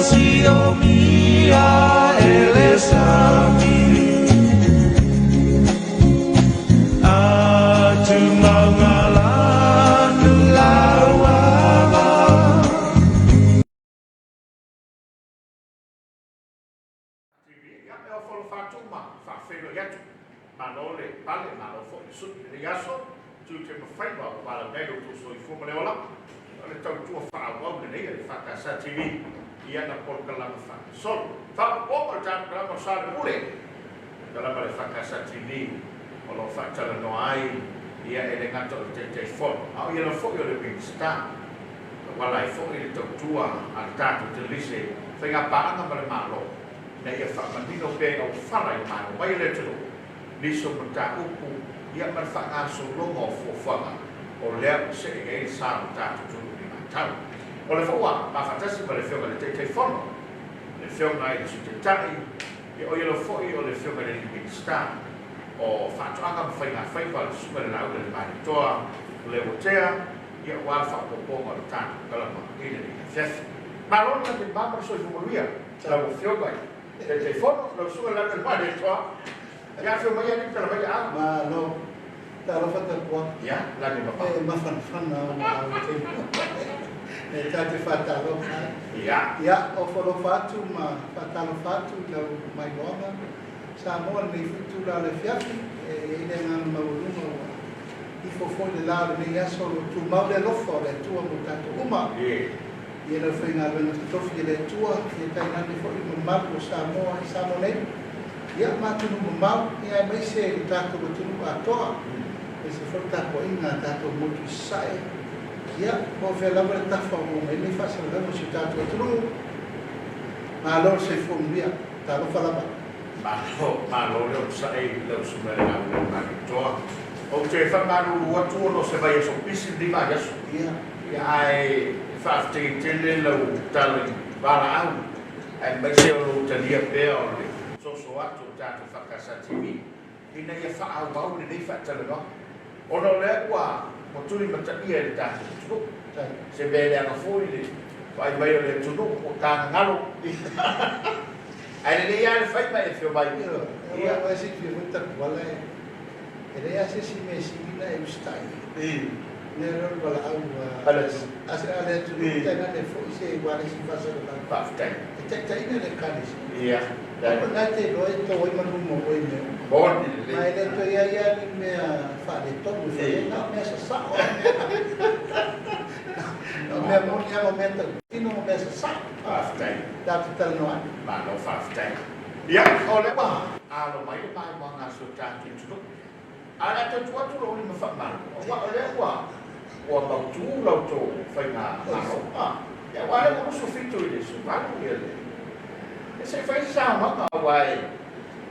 si o mia elesami atu mangalanu lawama ya me ofolo fatuma fa felo yatu manole pale malo fo su riaso tu te me fai ba para medo tu so fu me ola le tau tu fa wa ne le fa ka sa TV ia na por kala fa sol fa o ko ta pra mo sa mule kala ba le fa ka sa TV o lo fa tala no ai ia e ngato te fo au ia no fo yo le big star wala i fo i to tua al tato te lise fa nga pa nga ba le malo ne ia fa mandino pe o fa la i malo mai le tu liso mata upu ia ma fa nga so longo fo fa o le se e sa tato tu ni matau o le fa wa ma fa tasi ba le fio le te fono le fio mai le te tai e o ia lo fo i o le fio le big star o fa tu anga fa nga fa ba su le la le mai toa le hotea ia wa fa po po ma ta kala ma ile ni fes ma lo na te ba so fu moria la o fio mai te fono lo su la le mai toa ya fio mai ni pela mai a ma lo ta lo fa ta po ya la ni ba ma fan na ma te e ta te fa ta lo ya o fo lo fa tu ma fa ta lo fa tu lo mai bona Samoa ni futu la le fiafi e ile nga maulunga i fo le la ni ya solo tu mau le lofo le tua mo tato uma e le foi nga le tofi le tua e kai na ni fo i mo mapu Samoa i Samoa le ia ma tu no mau e ai mai se i tato mo tu a toa e se fo tato inga tato mo tu sai ia mo fe la mo tafa mo me ni fa se la mo si tato tu ma lo se fo mbia ta lo fa la malo le sai le sumere na le mai toa o te fa malu o tu no se vai so pisi di mai aso ia ai fa te le lo tali para au ai mai se o te dia pe o le so atu ta fa casa TV ina ia fa au au ni fa tele no o no le kwa mo tu ni mata ia ta tu se bele ana foi le vai mai le tu no o ta ngalo ai le ia le fai mai fio mai ia vai se fio muito wala ele ia se si me si na e stai ne ro wala au asa ale tu ta na le fo se wala si fa sa la pa tai te ina le kanis ia na te lo e to i manu mo e me bon mai le to ia ni me fa de to mo se na me sa sa no me mo ia momento ino me sa sa Faftai. Dapat ternuan. Malo faftai. Ya, oleh bah. Alo mai mai mga sutati tu. Ala tu tu lo ni mafaham. Wa oleh wa. Wa bau tu lo tu fai na malo. Ya wala ko su fitu ile su malo ile. Ese fai sama ka wai.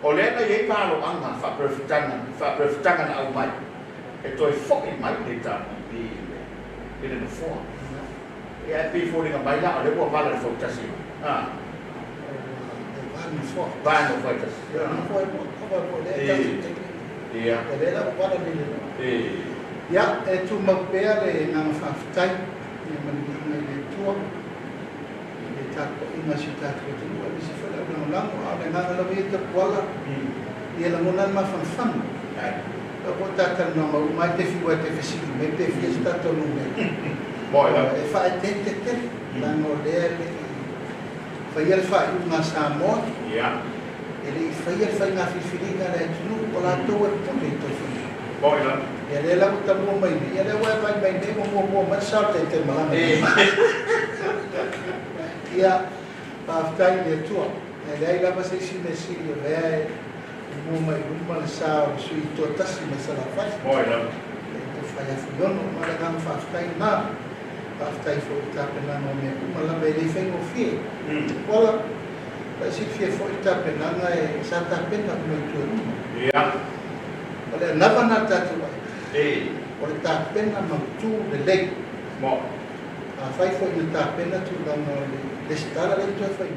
Oleh na ye palo anga fa perfectangan au mai. Eto e fo mai dita di ile no fo. Ya before dengan banyak ada buat malam fotasi. Banyak fotos. Iya. Ya, itu magpea le nang faftai ni man tua. Kita ko imasita ko tu wala si fala ng lang ada nang labi ito wala. Ia lamunan mafanfan. Ako tatal na mai te fiwa te fisik, mai te fiesta to lume. E fa tente la modele fa il fa una Samoa ele fa il fa na filiga le tu la to e punto fini e le la buta mo mai e le wa mai ne mo ma sa te malanga ia pa fai le tua e lei la pa se si ne si le mo mai ma sa su i to tasi ma sa la fa fa ya funo ma la gan fa fai na after for tapena no me mala be le fengo fie wala si fie for tapena na e sa tapena me tu ya wala nava na tatu wala tapena ma tu le le mo a fai for il tapena tu da no le stara le tu fai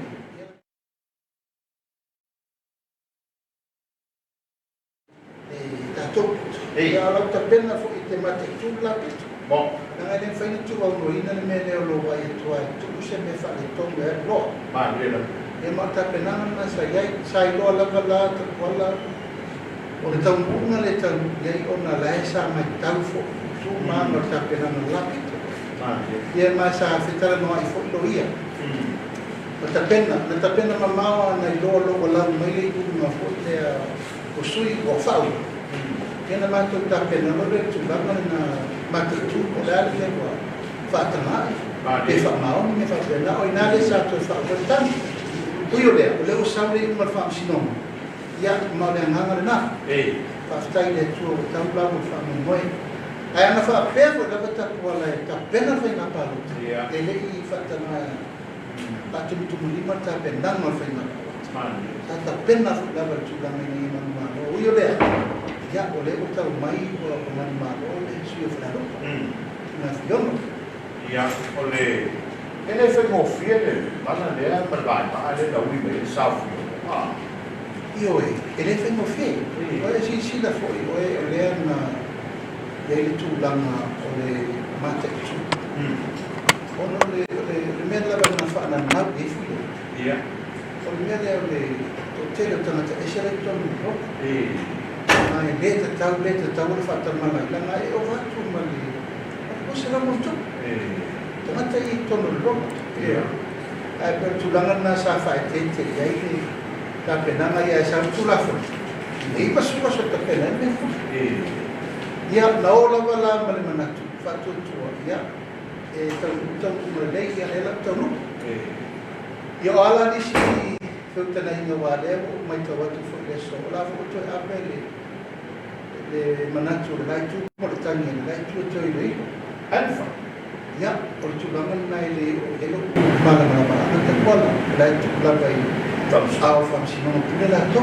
tatu ya la tapena for ite mate tu la pitu Bom, nang ay fai tu au no ina me le lo vai tu ai tu se me fa le tonga e loa. Manuela. E mata penanga na sa iai, sai loa lava la, ta kuala. O le tau munga le tau iai o na lae sa mai tau fo. Tu maa mata penanga lapi. Ia mai sa fitara no ai fo lo ia. Na tapena mamawa na loa loa la mai le tu ma fo le o sui o fau. Kena mātou tapena lore tu lama na matatu o lale le wa whātanga e whamaoni me whapena o inale sa tu whakotani. Ui o lea, o leo saure i umar whaamsinoma. Ia ma le anganga le nā. Whaftai le tu o tau lau o whaamimoe. Ai ana whapea ko lava tapu ala e tapena whai ngā paluta. E le i whatanga patumutumu lima tapena ngā whai ngā paluta. Ta tapena whai lava tu lama i manuano. Ui o lea. Ya oleh utau mai o man malo le sio flaro. Na fiono. Ya oleh ele foi mo fiel, mana dia berbai, ada dawi mai south. Io ele foi mo fiel. Oleh si da foi, oleh na ele tu langa oleh mate tu. Ono le me la na fa na na de fio. Ya. Oleh me oleh hotel tana e sele tono. Ai leta tau le whatamana i langa e o watu mali. O se la motu. Tangata i tono loko. Ai per tulanga na sa whae tente i aile ta penanga i a sa tulafu. I pasuka so ta pena i me fu. Ia na ola wala mali manatu. Whatu tua. Ia e tau umarelei i a lela tau nuku. Ia o ala nisi whiutana i ngā wālea o mai tau atu fo i so. Ola fo to e apele. Le manatu le laitu mo le tangi le laitu to i le alfa ya o tu langan nai le o elo mala ta kola le laitu la vai tam au fam sino pule la to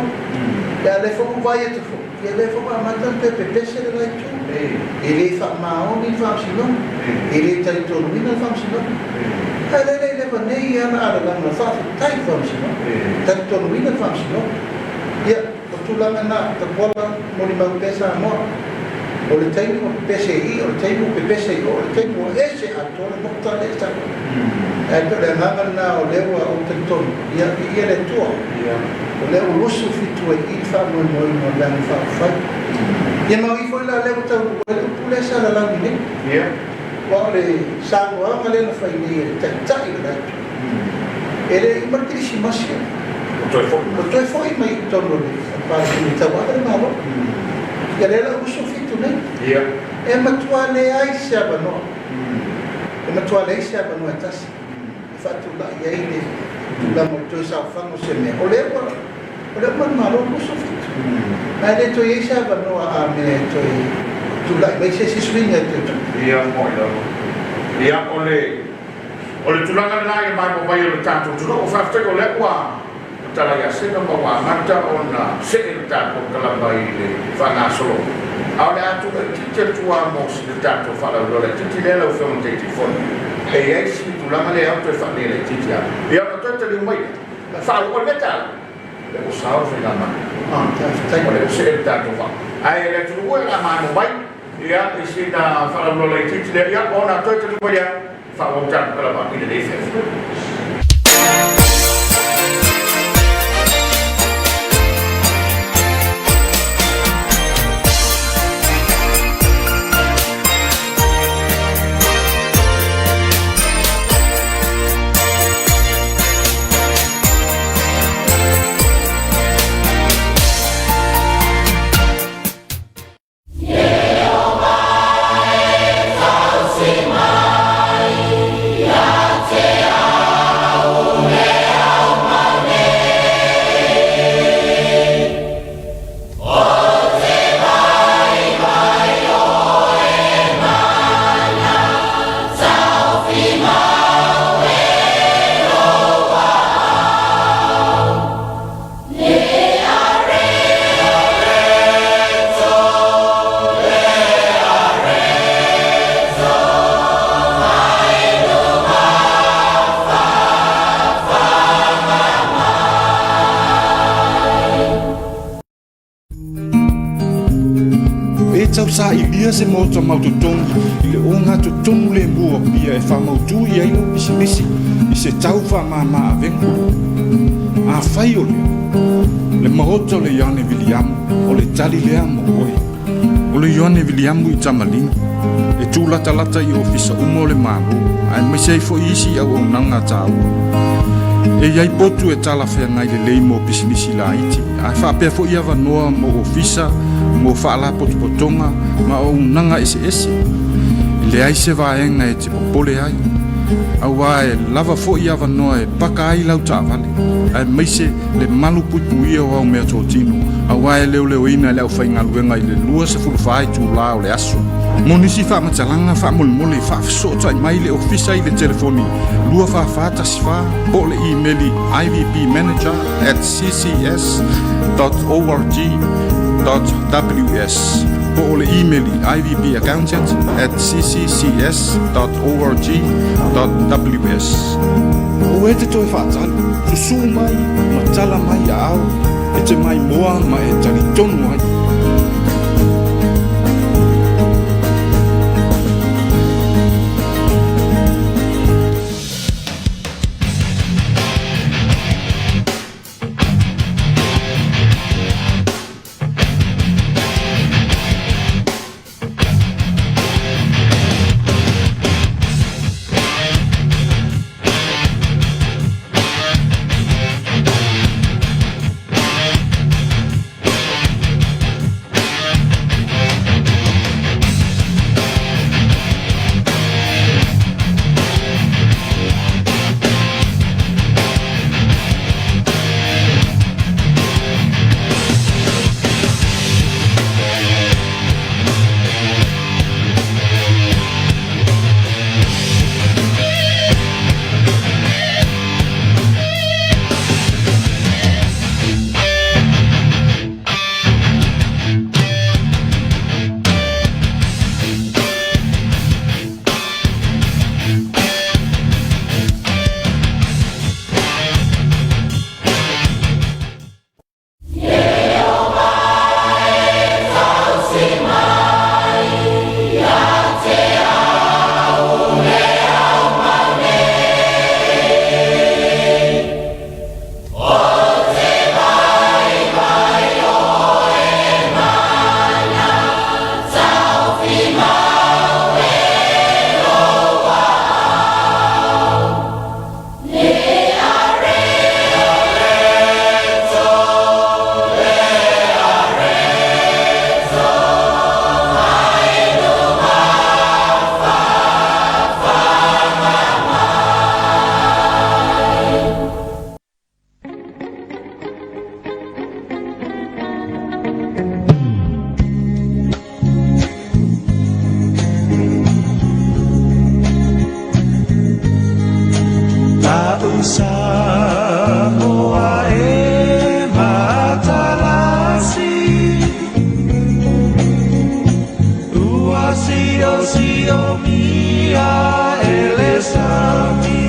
ya le fo vai te fo ya le fo ma matan pe se le laitu e le fa ma o ni fam sino e le tai to ni na fam sino le va nei ya na la na fa tai fam sino tai to ni na fam sino ya tulanga na ta bola mo ni mau pesa mo o le taimo pesa I o le taimo pesa I o le taimo ese a tola nokta le sta e to le nganga na o lewa o te ton ia le tua o le o lusu fitu e I fa mo la fa fa ia mau I foi la le ta o le pule sa la la ni ia o le sa mo ma le na fa ni te tai la ele I martiri masia o toi foi mai tono le para que ta wala malo ya le la uso fitu ne e matua le ai saba no e matua le saba no atas fatu la ia ile la mo to sa fango se me o le malo uso fitu na le to ia saba no a me to tu la me se swinga te ia mo ia ole tu la na ia mai mo vai o tanto tu no fa te ko le kwa tala ya sena bawa mata ona sekita ko kalamba ile fana solo au le atu tite tua mo se tanto fala lo le tite le o fon tite fon e ai si tu la male auto fa le tite ya ia no tete le mai fa o metal le o sao fe la ma ta le se tanto fa ai le tu ko la ma mo bai ia e si da fala lo le tite le ia ona tete le mai fa o tanto kalamba ile le fe Ya te ia se mo mau tutongi i le o ngā tutongu le mua pia e whamautu i ai o pisinisi i se tau whamama a vengu. A whai o le mahota o le Ioane Viliamu o le tali lea mo oe. O le Ioane Viliamu i tamalinga e tūlata lata i ofisa umo le mālo ai mai sei fo isi au au nanga tāua. E iai potu e tala whea ngai le lei mo pisinisi la iti. Ai whapea fo ia wanoa mo ofisa, mo whaala potu potonga, ma o nanga ese ese. Le ai se vaenga e te popole ai. Au e lava fo ia wanoa e paka ai lau ta vale. Ai meise le malu puipu ia o au mea tō tino. Au e leo leo ina e leo whainga luenga i le lua se fulufai tu lao le aso. Monisi wha matalanga wha mole wha fisota i mai le ofisa i le telefoni. Lua wha whātasi wha po le e-maili ivpmanager@ccs.org.ws po le e-maili ivpaccountant@ccs.org.ws O e te toi whātali, susu mai, matala mai a au, e te mai moa ma e tali tonu ai. Samoa e matalasi Ua sio mia elesami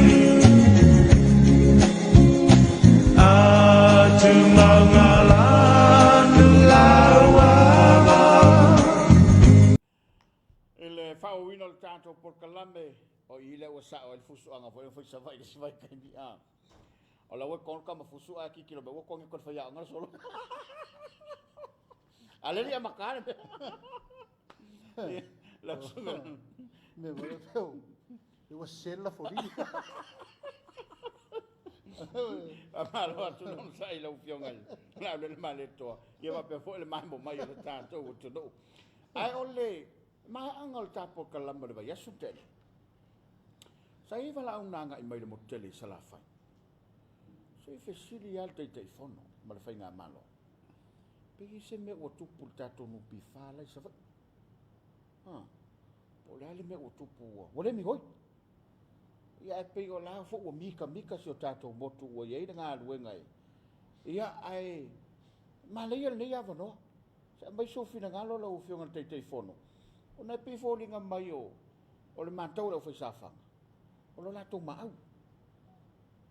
Atu mangalanu lauama Ele whauina le tātou por kalame o ile o sa o fusuanga foi sa vai que se vai kai a o la kon ka mafusu a ki kilo be kon ko fa ya ngar solo ale dia makan la sunga me vale teu eu vou ser la fori amalo tu non sai la ufiongal la le maleto ye va pe fo le mambo mai le tātou tu no ai ole mai angal ta por kalama le vai asutele sai vala unanga i mai le motele salafa sai fesili alta i telefono ma le fainga malo pegi se me o tupu tato no pifala sa o le ale me o tupu o le mi hoi ia e pegi o la fo o mika si o tato motu o ia ina ngā luenga ia ai ma le ia le ia vano sa mai sofina ngalo la ufionga te telefono o na pe fo linga mai o le matau le foi safa o lo la to mau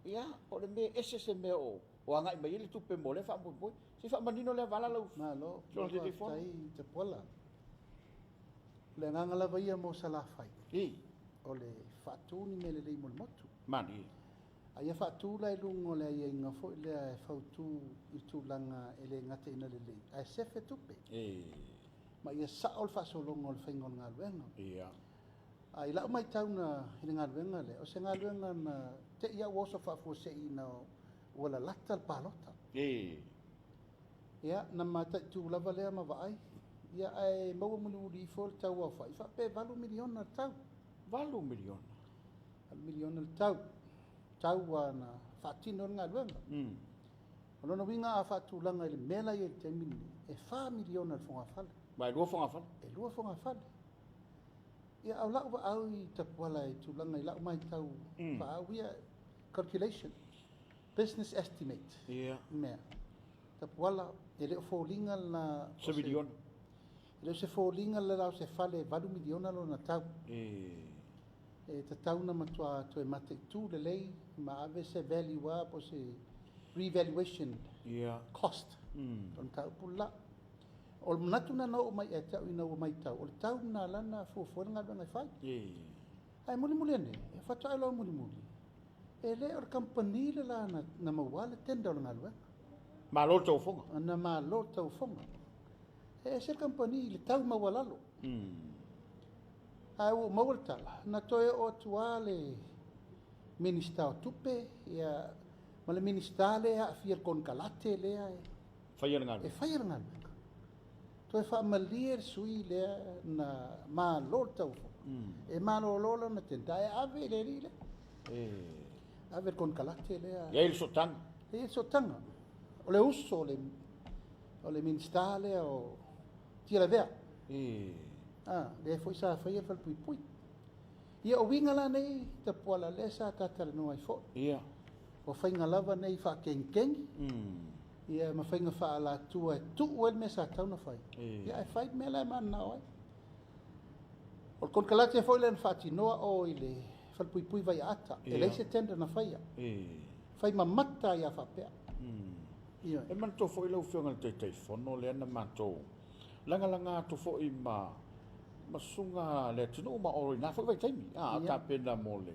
ia o le me ese se me o anga mai le tupe mo le fa mo si fa manino le vala lo malo so le telefono tai te pola Le nganga lava ia mo salafai. I. O le whaatūni me le lei mo le motu. Mani. A ia whaatū lai lungo le ia inga fo le a whautū I tūlanga ele ngate ina le lei. A sefe tupe. Ma ia saol whaasolongo le whaingon ngā luenga. Ia. A ila mai tauna hina ngā luenga le. O se ngā luenga na te ia woso whaafua se ina wala lata le palota. Ia, na mata tu lava lea ma vaai. Ia ai maua muli fo le tau au whai. Wha pe 8 miliona le tau. 8 miliona. 8 miliona le tau. Tau na whaatino ngā luenga. Ono winga a whaatūlanga ele mela i te mini. E 4 miliona le whonga whale. Vai lua fonga fale. E lua whonga whale. Ia au lau wa au I tapuala I tūlanga I lau mai tau. Wha au ia calculation. Business estimate. Ia. Mea. Tapuala e leo fōlinga na... 7 miliona. Leo se fōlinga le lau se whale 8 miliona lo na tau. E te tau na matua to e mate tū le lei. Ma ave se value a po se revaluation. Cost. On tau pula. O manatu na nao mai e tau ina o mai tau. O le tau na lana fuafua ngā runga whai. Ai muli ane. E whatu ai lau muli. E le or company le la na mawale $10 ngā luenga. Ma lo tau fonga. Na ma lo tau fonga. E se company le tau mawalalo. Ai o mawaltala. Na toe o tua le minista o tupe. Ia ma le minista le a fia kon kalate le ai. Whaiara ngā E whaiara ngā luenga. Toe whaamalia sui lea na ma lo tau fonga. E ma lo lola na tenta. E ave le rile. Ave kon kalate lea. Ia il sotanga. E so tanga. O le uso o le minstale o tira vea. Le foi sa faia fal pui. Ia o winga la nei te poala le sa tatara no ai fo. Ia. O fainga lava nei fa kenkengi. Ia ma fainga fa ala tua tu wel me sa tau na fai. Ia ai fai me la man na oi. O kon kalate foi len fati noa o ile fal pui vai ata. E le se tenda na faia. Fai mamata ia fa pea. Ia. E man to foi lau whionga te fono le ana mato. Langa to foi ma sunga le tino ma ori na foi vai taimi. Ta pena mole.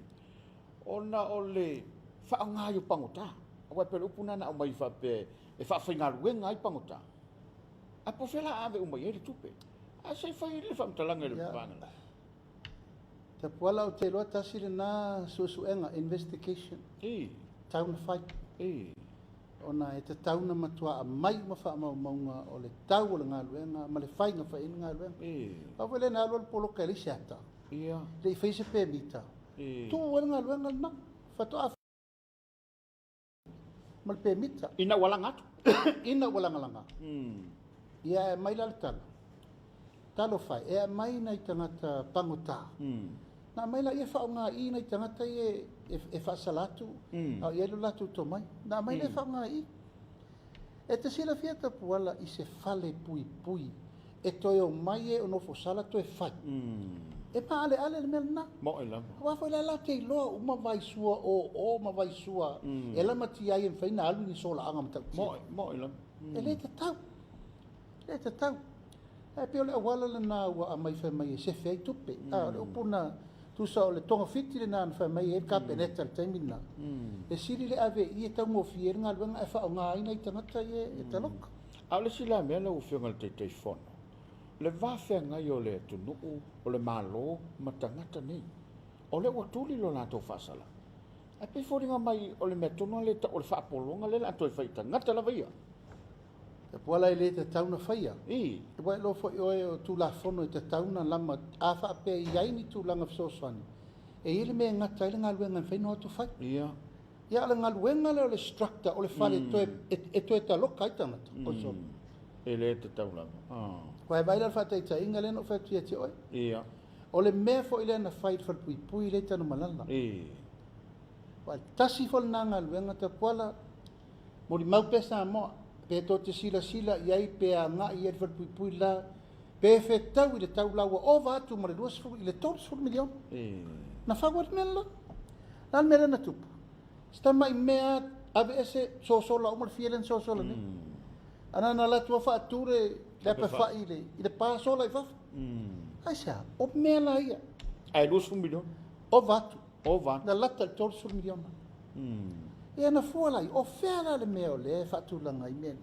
Ona ole fa nga yu pangota. Awa pelo puna na mai fa pe e fa finga luenga I pangota. A po fela ave umai ele tupe. A sei fai le fa mtalanga le panga. Te poala o te loa tasire na suenga investigation. Town fight. Ona e te tauna matua a mai ma wha maunga o le tau o le ngā luenga, ma le whainga whaina ngā luenga. Awe le nā lua le polo ka elise ata. Le I whaise pē mita. Tu o le ngā luenga na, whatoa ma le pē mita. Ina walanga atu. Ina walanga langa. Ia e mai la le tala. Talo whai, e mai nei tangata pangota. Na mai la ia whao ngā I nei tangata e whaasalatu. Au ia lo latu to mai. Na mai le whao ngā I. E te sila fiata puala I se whale pui. E toi o mai e o nofo sala toi whai. E pa ale le mele na. Mo e lama. Wafo la la te iloa uma vai sua o ma vai sua. E lama ti ai en whaina alu ni sola anga mata. Mo e lama. E le te tau. Le te tau. E pio le awala le nā ua a mai whai mai e se whai tupe. Le upuna tu sa le tonga fiti le nāna whai mai e ka peneta le taimina. E siri le ave I e tau ngofi e ngā luenga e whao ngā ina I tangata e taloka. Au le sila mea le uwhiunga le te fono. Le wawhia ngai o le tunuu o le malo ma tangata nei. O le watuli lo nātou whasala. A pe whoringa mai o le mea tonu le ta o le whaapolonga le nātou e whai tangata la vaia. Te puala I le te tauna whaia. E wai lo fo oe o tūla whono I te tauna lama a whaape I aini tūlanga whasoswani. E ile mea ngata ile ngā luenga whai no atu whai. Ia le ngā luenga le o le structure o le whare e toe ta loka I tangata. E le te tauna. Wai vaila whatai ta inga le no whatia te oe. O le mea fo ile na whai whalpui le tanu malala. Wai tasi fol nā ngā luenga te puala mori maupesa moa. Pe to te sila iai pe a ngā I edward pui la pe fe tau I le tau laua o vātu ma le 2 I le 2 milion na whagwat mela la mera na tupu sta mai mea ave ese sosola umar fielen sosola ne ana na la tua whaature le pe whai I le pā sola I whafu Aisa, o mela ia. Ai 2 milion. O vatu. O va. Na lata 12 miliona. Ia na fualai, o fela le mea o le whatulanga i mene.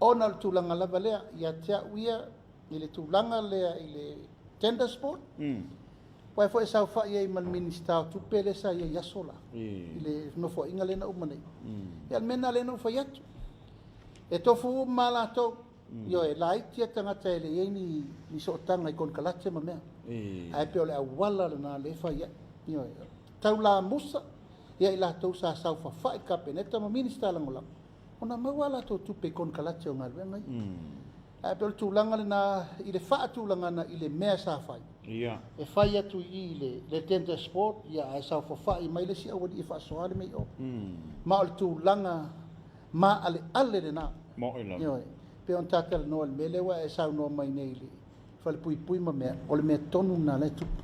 Ona le tūlanga lava lea, ia tea uia, i le tūlanga lea i le tender sport. Wai fo e sau wha i mal minista o tupele sa ia yasola. I le nofo inga lena umanei. Ia mena lena ufa yatu. E tofu malato, yo e laitia tangata e le iei ni sootanga i kon kalate ma mea. Ai peo le awala na le fa ia. Tau la musa, ia i la tau sa sau fa i kapeneta ma minista langolang. Ona mawala to tupe kon kalate o ngalwenga i. Ai peo le tūlanga le na, i le wha tūlanga na i le mea sa fai. E fai atu i le tender sport, ia ai sau fa i mai le si awadi i wha soale mei o. Ma o le tūlanga, ma ale le na. Mo ila. Pe on takal no le mele wa e sau no mai nei le. Fale pui ma mea, o le mea tonu na le tupu.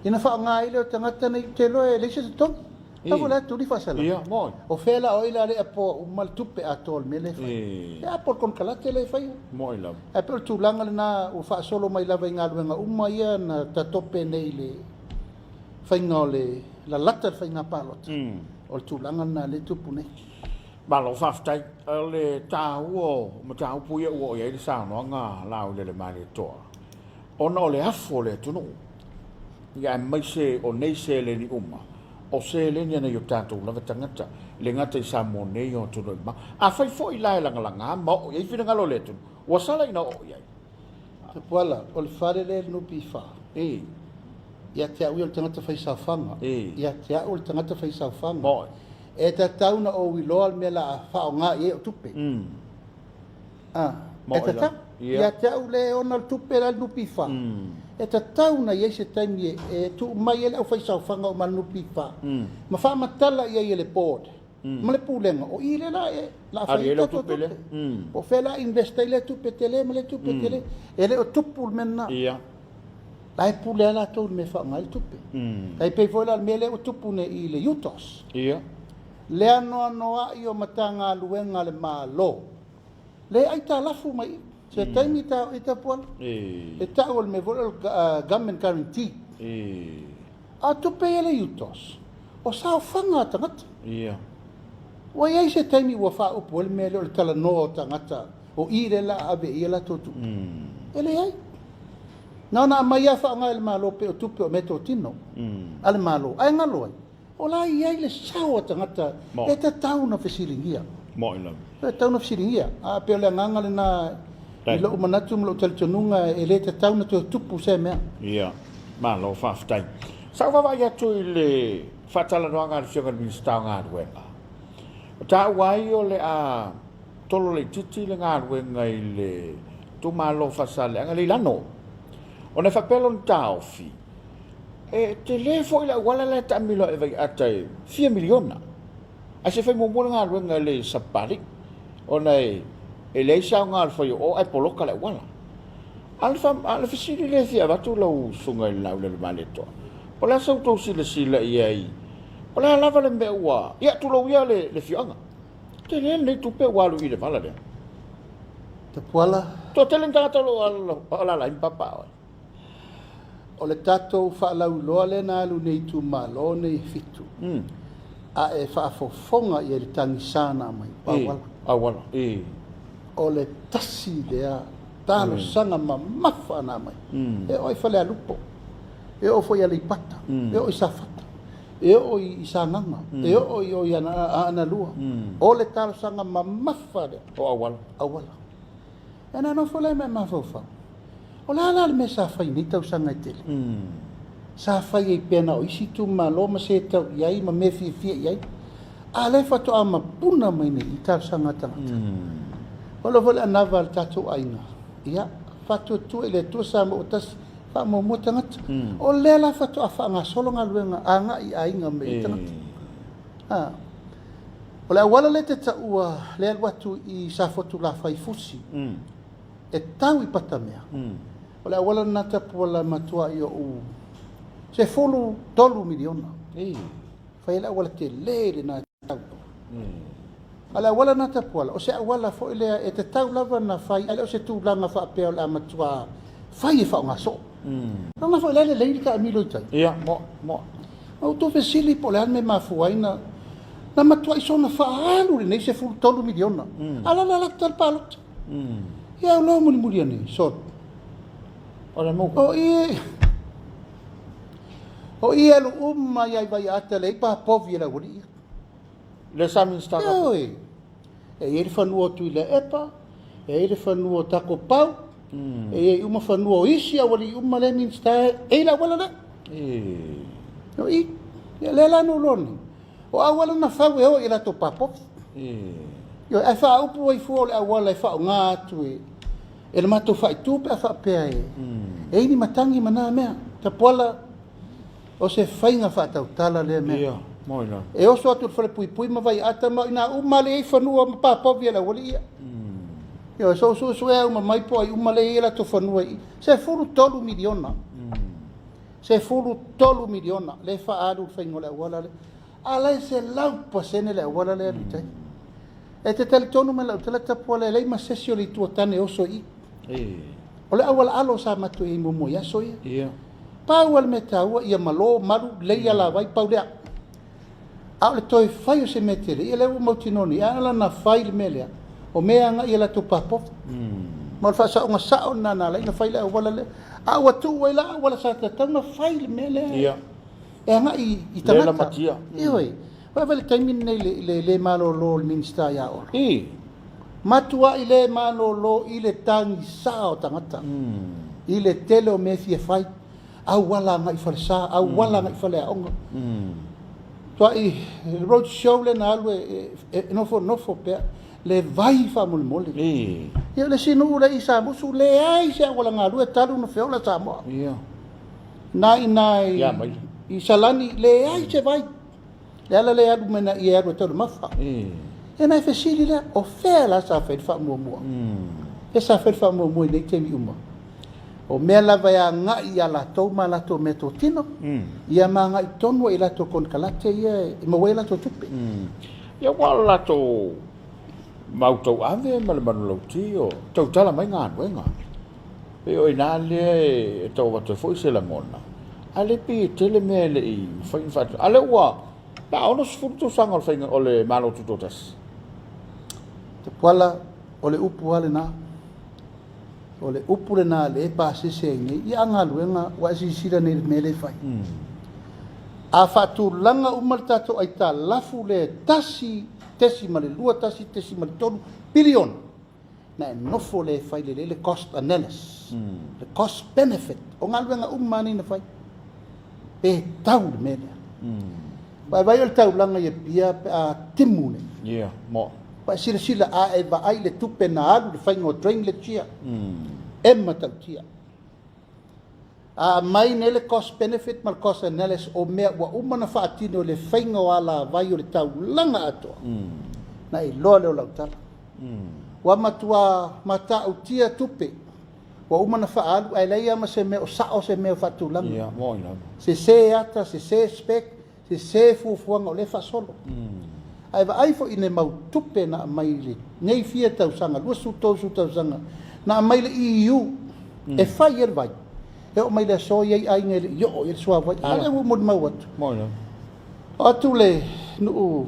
Ina wha ngā ile o tangata nei te loe le se tonu. Tavo le turi fa sala. Ia, mo. O fela o ila le apo umal tupe ato le mele fai. E apo kon kalate le fai. Mo ila. E pe o tūlanga le na o wha solo mai lava i ngā luenga uma ia na tatope nei le fai ngā le la lata fai ngā palot. O le tūlanga na le tupu nei. Malo faftai le tau ma tau puia o ia le sa no nga lau le mali to. Ona o le afo le tunu. Ia mai se o nei se le ni uma. O se le ni na yo tatu la tangata le ngata sa mo nei o tunu ma. A fai fo i lai langa ma o ia fina ngalo le tunu. Wa sala ina o ia. Te poala o le fare le no pifa. Ia te au o tangata fai sa fanga. Ia te au o tangata fai sa fanga. Mo. E ta tauna o wiloa me la whao ngā e o tupe. E ta tau. Ia te au le ona tupe la nupi wha. E ta tauna i eise taimi e tu mai ele au whaisau whanga o ma nupi wha. Ma wha matala i ele board. Ma le pūlenga. O i le la e la whaita to tupe. O whela investa i le tupe tele, ma le tupe tele. E le o tupu mena. Ia. Lai pūlea la tau me wha ngai tupe. Lai pei foila me le o tupu ne i le utos. Ia. Le noa i o matanga luenga le malo. Le ai ta lafu mai. Se taimi ta i ta puan. E ta o le me vole government guarantee. A tupe ele utos. O sao whanga tangata. Ia. Wa iai se taimi ua wha upo ele me le o le tala noa tangata. O i le la ave i la totu. Ele ai. Nana mai a wha ngai le malo pe o tupe o meto tino. Ale malo. Ai ngalo ai. O la iai le sao tangata. E ta tauna fesilingia. Mo ila. E tauna fesilingia. A pe le nganga le na i lo umanatu mlo taltonunga e le ta tauna to tupu se mea. Ia. Malo faftai. Sa va ya tu le fatala no nga fio ngal minsta nga wenga. Ta wai o le a tolo le titi le nga wenga ile tu malo fasale nga le lano. Ona fa pelon taufi. E telefo ila wala la tamilo e vai atai 4 miliona. A se fai mo nga wenga le sapari. Ona e le sa nga foi o ai poloka le wala. Alfa sili le fia batu lo sunga la le maleto. Ola sa to sila ia. Ola lava le mewa. Ia tu lo ia le fianga. Te le tu pe walu i le vala le. Te puala. To telen tata lo ala la impapa. O le tatou whaalau loa le nā alu nei tu malo nei fitu. A e whaafofonga i le tangi sāna mai. Awala. O le tasi lea tāno sanga ma mafa nā mai. E oi whale alupo. E o foi ali pata. E o i safata. E o i sanganga. E o i ana lua. O le tāno sanga ma mafa lea. O awala. E nā no whale me mawhauwha. O la le me sa fai ni tau sanga i tele. Sa fai e pena o isi tu malo ma se tau iai ma me fia iai. A le fato ama puna mai ni i tau sanga tangata. O lo vole anava le tatou ainga. Ia, fato tu ele tu sa mo utas fa mo mo tangata. O le la fato a fa nga solo nga luenga a nga i ainga me i tangata. O le awala le te taua le watu i sa fotu la fai fusi. E tau i patamea. O le awala nata puala matua i o u. Se folu $12 miliona. Fai le awala te le na tau. Ala awala nata puala. O se awala fo ilea e te tau lava na fai. Ala o se tu langa fa apea o le matua fai e fa nga so na fa le ka mi lo tai ia mo au to fesili po le me mafuaina na matua iso na fa alu nei se fu tolu miliona ala la tal palot ia lo muri ani so ora mo o ia lu ia vai ata le pa povi la wuri le samin sta e ele fanua tu ile epa ele fanua tako pau e uma fanua isi wali uma le min sta e la wala na no ia le la no loni o awala na fa we o ila to papo yo e fa upu i fu le awala e fa nga tu e le mato fa tu pe fa pe e ni matangi mana me ta pola o se fainga fa tau tala le me ia moina e o so atu fale pui ma vai ata ma ina uma le fanua ma papo vi la wali yo so e uma mai po ai uma le ila to fanua se furu tolu miliona se furu tolu miliona le fa alu fainga le wala le ala se lau pasene le wala le tai e te tele tonu me lau tele tapo le ma sesio li tua tane oso i o le awala alo sa matu i momo ya so ia pa wal me tau ia malo maru le ia la vai pau le a le toi fai o se metere ia le o mautinoni ala na fai le mele o mea nga ia la tu papo ma fa sa nga sa ona na le na fai le wala le a wa tu wala wala sa ta na fai le mele ia e nga i tangata le matia ioi wa vale taimin nei le malo lo minsta ya o matua i le malo lo i le tangi sa o tangata i le tele o me fia fai au wala nga i falsa au wala nga i fale onga tua i road show le na alwe nofo pe le vai fa mole ia le sinu le isa musu le ai se wala nga lu talu no feola Samoa ia nai ia mai i salani le ai se vai le ala le adu mena i adu tolu mafa e nai fesili le o fela sa fe fa mo e sa fe fa mo nei te mi uma o me la vai nga i ala to ma la to meto tino ia ma nga i tonu i la to kon kalate ia i mo wela to tupe ia wala to mau tau ave ma le manu ti o tau tala mai nga wenga e o ina le to wa to foi se la ngona ale pi tele mele i fai fat ale wa la ono sfurto sanga fai o le malo tutotas te pala o le upu ale na o le upu le na le pa se se ni i anga luenga wa si sira nei mele fai a fatu langa umalta to aita lafu le tesi male lua tasi male tonu billion na nofo le fai le cost analysis the cost benefit o ngaluenga umani na fai e tau le mele vai o tau langa ia pia a timune ia mo pa sila a e va ai le tupe na alu le faingo train le tia e mata tia a mai nele cost benefit mal cost analysis o me wa umana fa atino le faingo ala vai o le tau langa ato na i lo le lautala wa matua mata o tia tupe wa umana fa alu ai leia ma se me o sa o se me fa tu langa ia mo ina se ata se spec se fuanga o le fa solo ai va ai fo ine mau tupe na mai le nei fia tau sanga lu su tau sanga na mai le EU e fai er vai e o mai le so ye ai nge yo e so vai ale mo mau wat mo ina o tu le no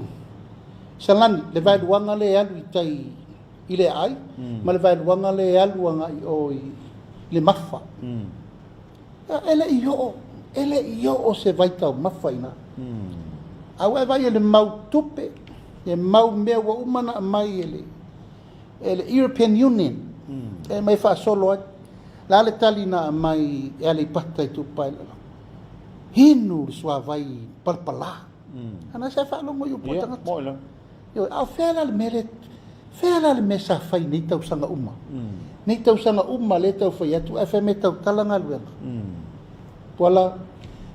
salan le vai wanga le alu tai ile ai ma le vai wanga le alu wanga o le mafa ele yo o se vai tau mafa ina au e vai le mau tupe e mau mea wa umana mai ele European Union e mai fa solo la le talina mai ele pata tu pai hinu sua vai palpala ana se fa lo mo yo potanga mo ina yo au fela le mesa fai ni tau sanga uma ni tau sanga uma le tau fai atu FM tau talanga luela pola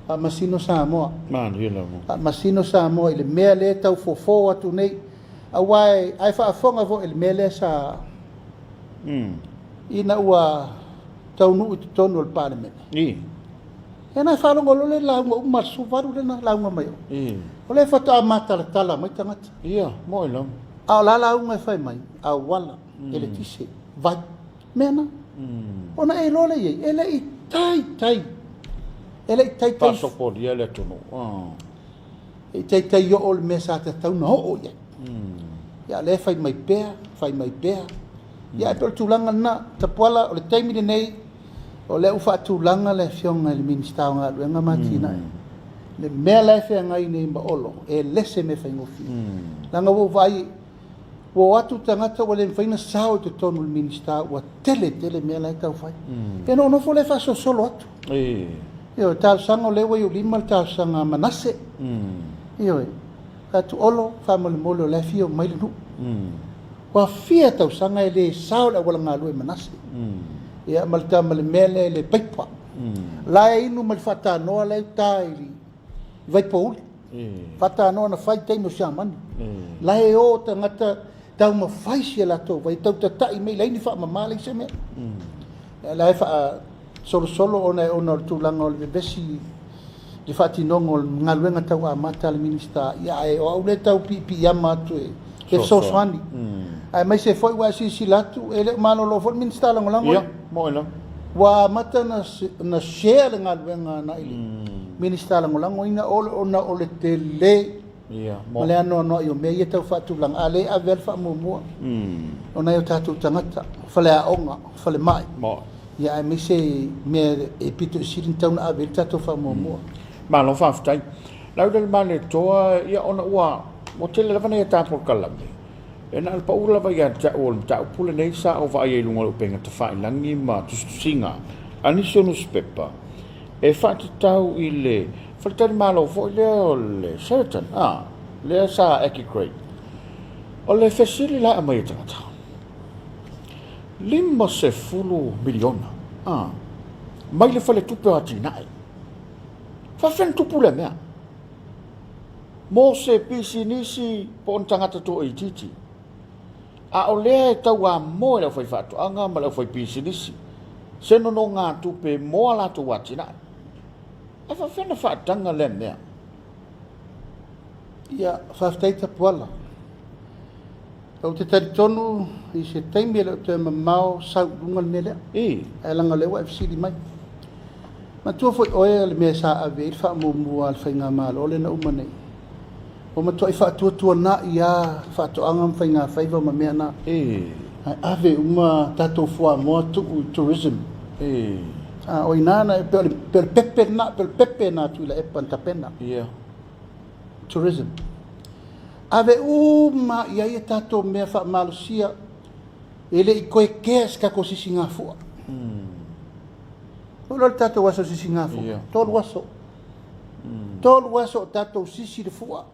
a Masino Samoa man hila mo a Masino Samoa ile mea le tau fofo atu nei a wai ai fa fonga vo ile mele sa ina ua tau nu i tonu al parliament e na fa longo le la uma suvaru le na la uma mai o le fa ta mata la tala mai tangata ia mo ina a la unga fai mai a wala ele tise vai mena Ona e lole ye, ele I tai. Ele I tai. Paso por dia le tono. E tai yo ol mesa te tau no o ye. Ya le fai mai pea. Ya e tulanga na te pola o le taimi de nei o le ufa tulanga le fionga le ministau nga luenga matina. Le mea le fea ngai nei ma olo e lese me fai ngofi. Langa wo vai wo atu tangata o le mfaina sao te tonu le ministau wa tele mea le tau fai. E no fo le fa solo atu. Io tau sanga le wa yo lima tau sanga manase. Io atu olo fa mole le fio mai le nu. Wa fia tau sanga le sao la wala ngalu e manase. Ia malta male mele le paipa. La inu mal fata no le taili. Vai paul. Fata no na fai te no shaman. La e o ta ngata tau ma fai sia la to vai tau ta I me le ni fa mama le se me. La e fa solo ona tu langa le besi di fati nongo ngalu nga tau a mata le minista. Ia e o le tau pi yama tu e. Ke so swani. Ai mai se foi wa si latu ele mano lo for minista lango. Ia, mo ela. Wa mata na share nga na ili. Minista lango ina o le tele. Ia, mo. Le no yo me ye tau fatu lang ale a ver fa mo. Ona yo tatu tangata. Fale a onga, fale mai. Mo. Ia ai mai se me e pito sirin tau na a ver tatu fa mo. Ma lo fa ftai. Lau del male toa ia ona ua mo tele la vana ia tapo kalame. E na alpa ula vai a Soalepule nei sa o vai e lunga o penga te whai langi ma tustusinga. Ani sonu spepa. E whati tau I le whatari malo fo le o le certain. Le sa eki great. O le fesiri la amai tangata. 50 miliona. Mai le whale tupe o ati nai. Whawhen tupu le mea. Mo se pisi nisi po on tangata to I titi. A o lea tau a mo e fai fatu anga ma le fai pisi nisi. Se no ngā tupe mo ala tu watina. E fa fena fa tanga le mea. Ia whafteita puala. Tau te taritonu I se taimi ele o te mamao sau lunga mele. E langa lewa e fisiri mai. Ma tua foi oe le mea sa ave il fa mua al whainga malo ole na umanei. O matua I whaatua na ia whaatoanga mwhainga whaiva ma mea na. Ave uma tatou fua moa tuku tourism. O inana per pepe na tuila e pantapena. Tourism. Ave uma ia ia tatou mea wha malusia ele I koe keas kako sisi ngā fua. Ula tatou waso sisi ngā fua. Tolu waso. Tolu waso tatou sisi de fua.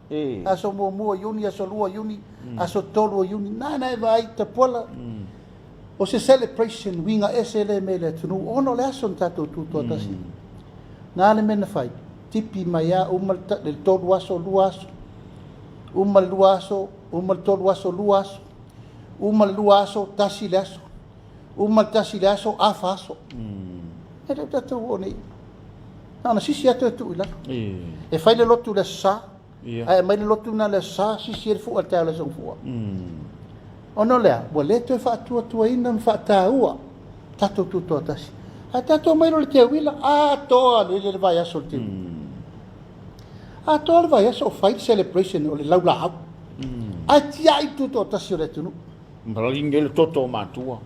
Aso mua yuni, aso lua yuni, aso tolu yuni. Nana e vai te pola. O se celebration winga SL me le tunu. Ono le aso tatou tuto tasi. Nale mena fai. Tipi maya umal le tolu waso luaso. Umal luaso, umal tolu waso luaso. Umal luaso tasi leaso. Umal tasi leaso afaso. Ele tatou oni. Nana sisi atu atu ila. E fai le lotu le sa. Ai mai le lotu na le sa sisi e fu al tau le song fu. Ono lea, wa le to fa atu ina fa taua. Tato tuto tasi. A tato mai le te wila a to le vai a solti. A to le vai a so fai celebration o le laula hau. A tia I tuto tasi le tunu. Mbalingele toto matua.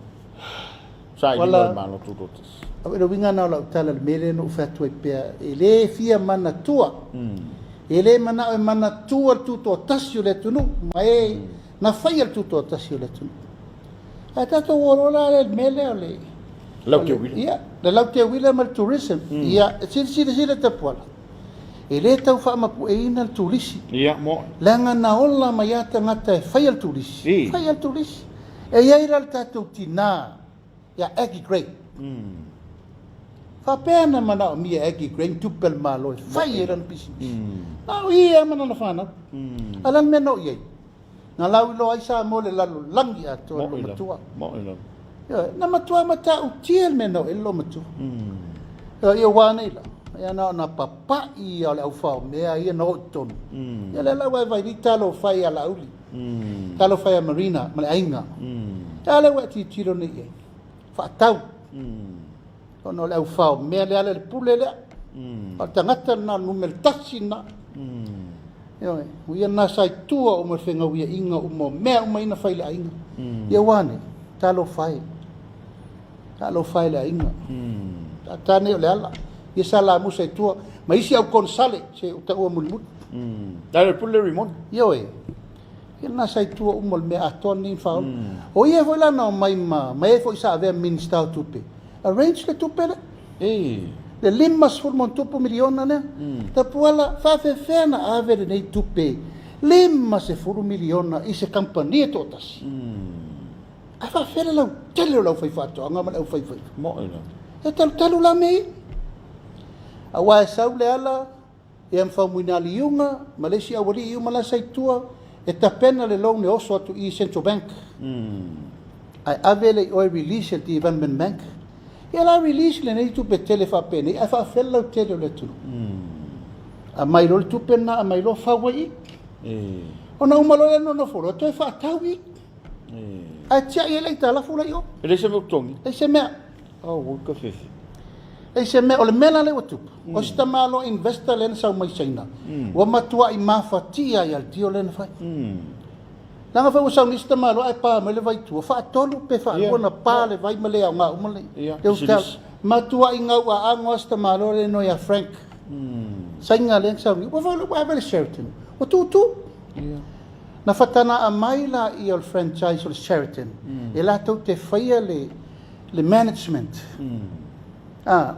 Sai ni malo tuto tasi. Ero winga na la tala le mele no fatu e pea ele fia mana tua ele mana tua tuto tasio le tunu mai na fai al tuto tasio le tunu a tato worola le mele ole lau te wila ia le lau te wila mal tourism ia sila te pola ele tau fa mapu e ina al turisi ia mo langa na ola mai ata ngata fai al turisi e ia ira al tato tina ia eki great fa pena mana o mia eki grain tupel malo fai eran pisi na ia mana na fana alan meno ye na lau lo ai sa mo le lalu langi ato lo matua mo ila na matua mata u tiel meno elo matua ia wana ila ia na papa ia le au fa mea ia no ton ia le la vai ni talo fai ala uli talo fai a marina male ainga talo wa ti tiro ni ye fa tau Ono le au fao mea le ale le pule lea. O tangata na numel tasi na. Ia na sai tua o me whenga uia inga o mo mea o maina whaile a inga. Ia wane, talo whai. Talo whaile a inga. Tane o le ala. Ia sa la musa i tua. Ma isi au konsale, se o ta ua mulimut. Tale pule rimon. Ia oe. Ia na sai tua umol mea atoa ni whao. O ia foi lana o mai ma. Ma e foi sa avea minista o tupe. Arrange le tupe le. Le limas fulmon tupu miliona ne. Ta puala whawhewhena avere nei tupe. Limas e furu miliona i se kampania totas. A whawhena lau tele lau whai whato. Anga ma lau whai whai. Mo ina. E talu la mei. A wae sau le ala. E am whau muina li iunga. Malaysia awari iunga la saitua. E tapena le lau ne oso atu i Central Bank. Ai avele oi release ti Development Bank. Ia la release le nei tupe tele whapene. A whawhela lau tele le tulu. A mai lo le tupe na a mai lo whaua i. O na umalo e no foro. Toi whaatau i. A tia i lei tala fula i o. E le se me utongi. E se mea. Waka fefe. E se mea o le mela le watupa. O si ta malo investor le na sau mai saina. Wa matua i mawhatia i al tio le na whai. Langa whau sau ni si ta malo ai pā me le vai tua. Wha atolu pe wha wana pā le vai male au ngā umale. Matua i ngau a angoa si ta malo le no ia Frank. Sainga le sau ni. Wa vele Sheraton. O tu. Na whatana a mai la i al franchise o le Sheraton. E la tau te whaia le management.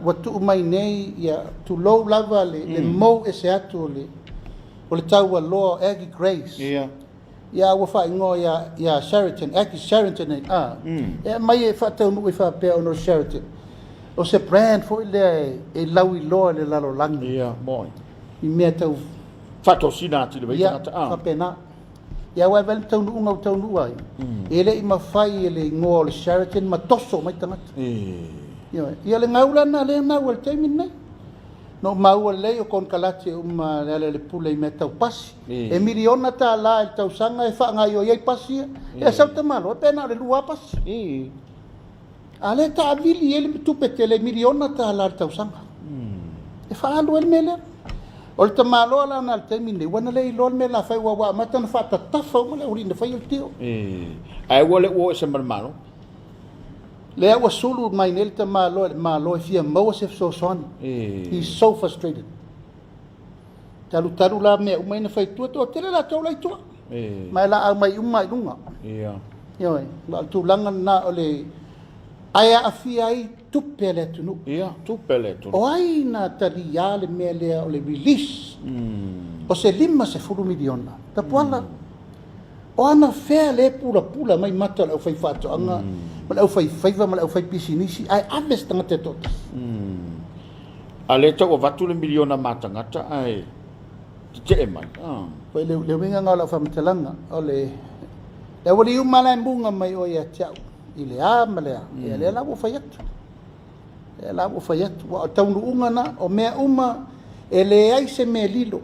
Watu umai nei ia tu low lava le mo e se atu o le tau a loa Aggie Grace. Ia wa wha ingo ia Sheraton, Aggie Sheraton e e mai e whatau nui wha pēr o no Sheraton. O se brand fo le e lau i loa le lalo langi. Ia, moi. I mea tau Fato sina ati le vai tangata. Ia, whapena. Ia wai vele tau nuu ngau tau nuu ai. E le i mawhai e le ingoa o le Sheraton ma toso mai tangata. Ia le ngaula na le ngau al teimin nei. No mau le o kon kalate uma le pule me tau pasi. E miliona ta la el tau sanga e fa ngai o ye pasi. E sa te malo pe na le lua pasi. Ale ta avili ele tu petele miliona ta la tau sanga. E fa alu el mele. O te malo ala na te mine wana le lol me la fa wa mata na fa ta tafa mo le urina fa il tio. Ai wole o se malo. Le wa sulu mai nel te malo e fia mo se so son. He's so frustrated. Talu la me umai na fai tu tele la tau lai tu. Mai la mai umai dunga. Yo la tu langa na ole aya afia ai tupele tunu. Tupele tunu. O ai na talia le me le ole release. O se lima se furu miliona. Ta puala. O ana fea le pula mai mata le fai fato anga. Mal au fai mal au fai pisinisi ai ames tanga te totas. Ale tau o vatu le miliona matangata ai te mai. Pai le winga ngala fa mtelanga ole le wali umala mbunga mai o ya tau ile amale ya le la wo fayat. E la wo fayat wa tau unga na o mea uma ele ai se me lilo.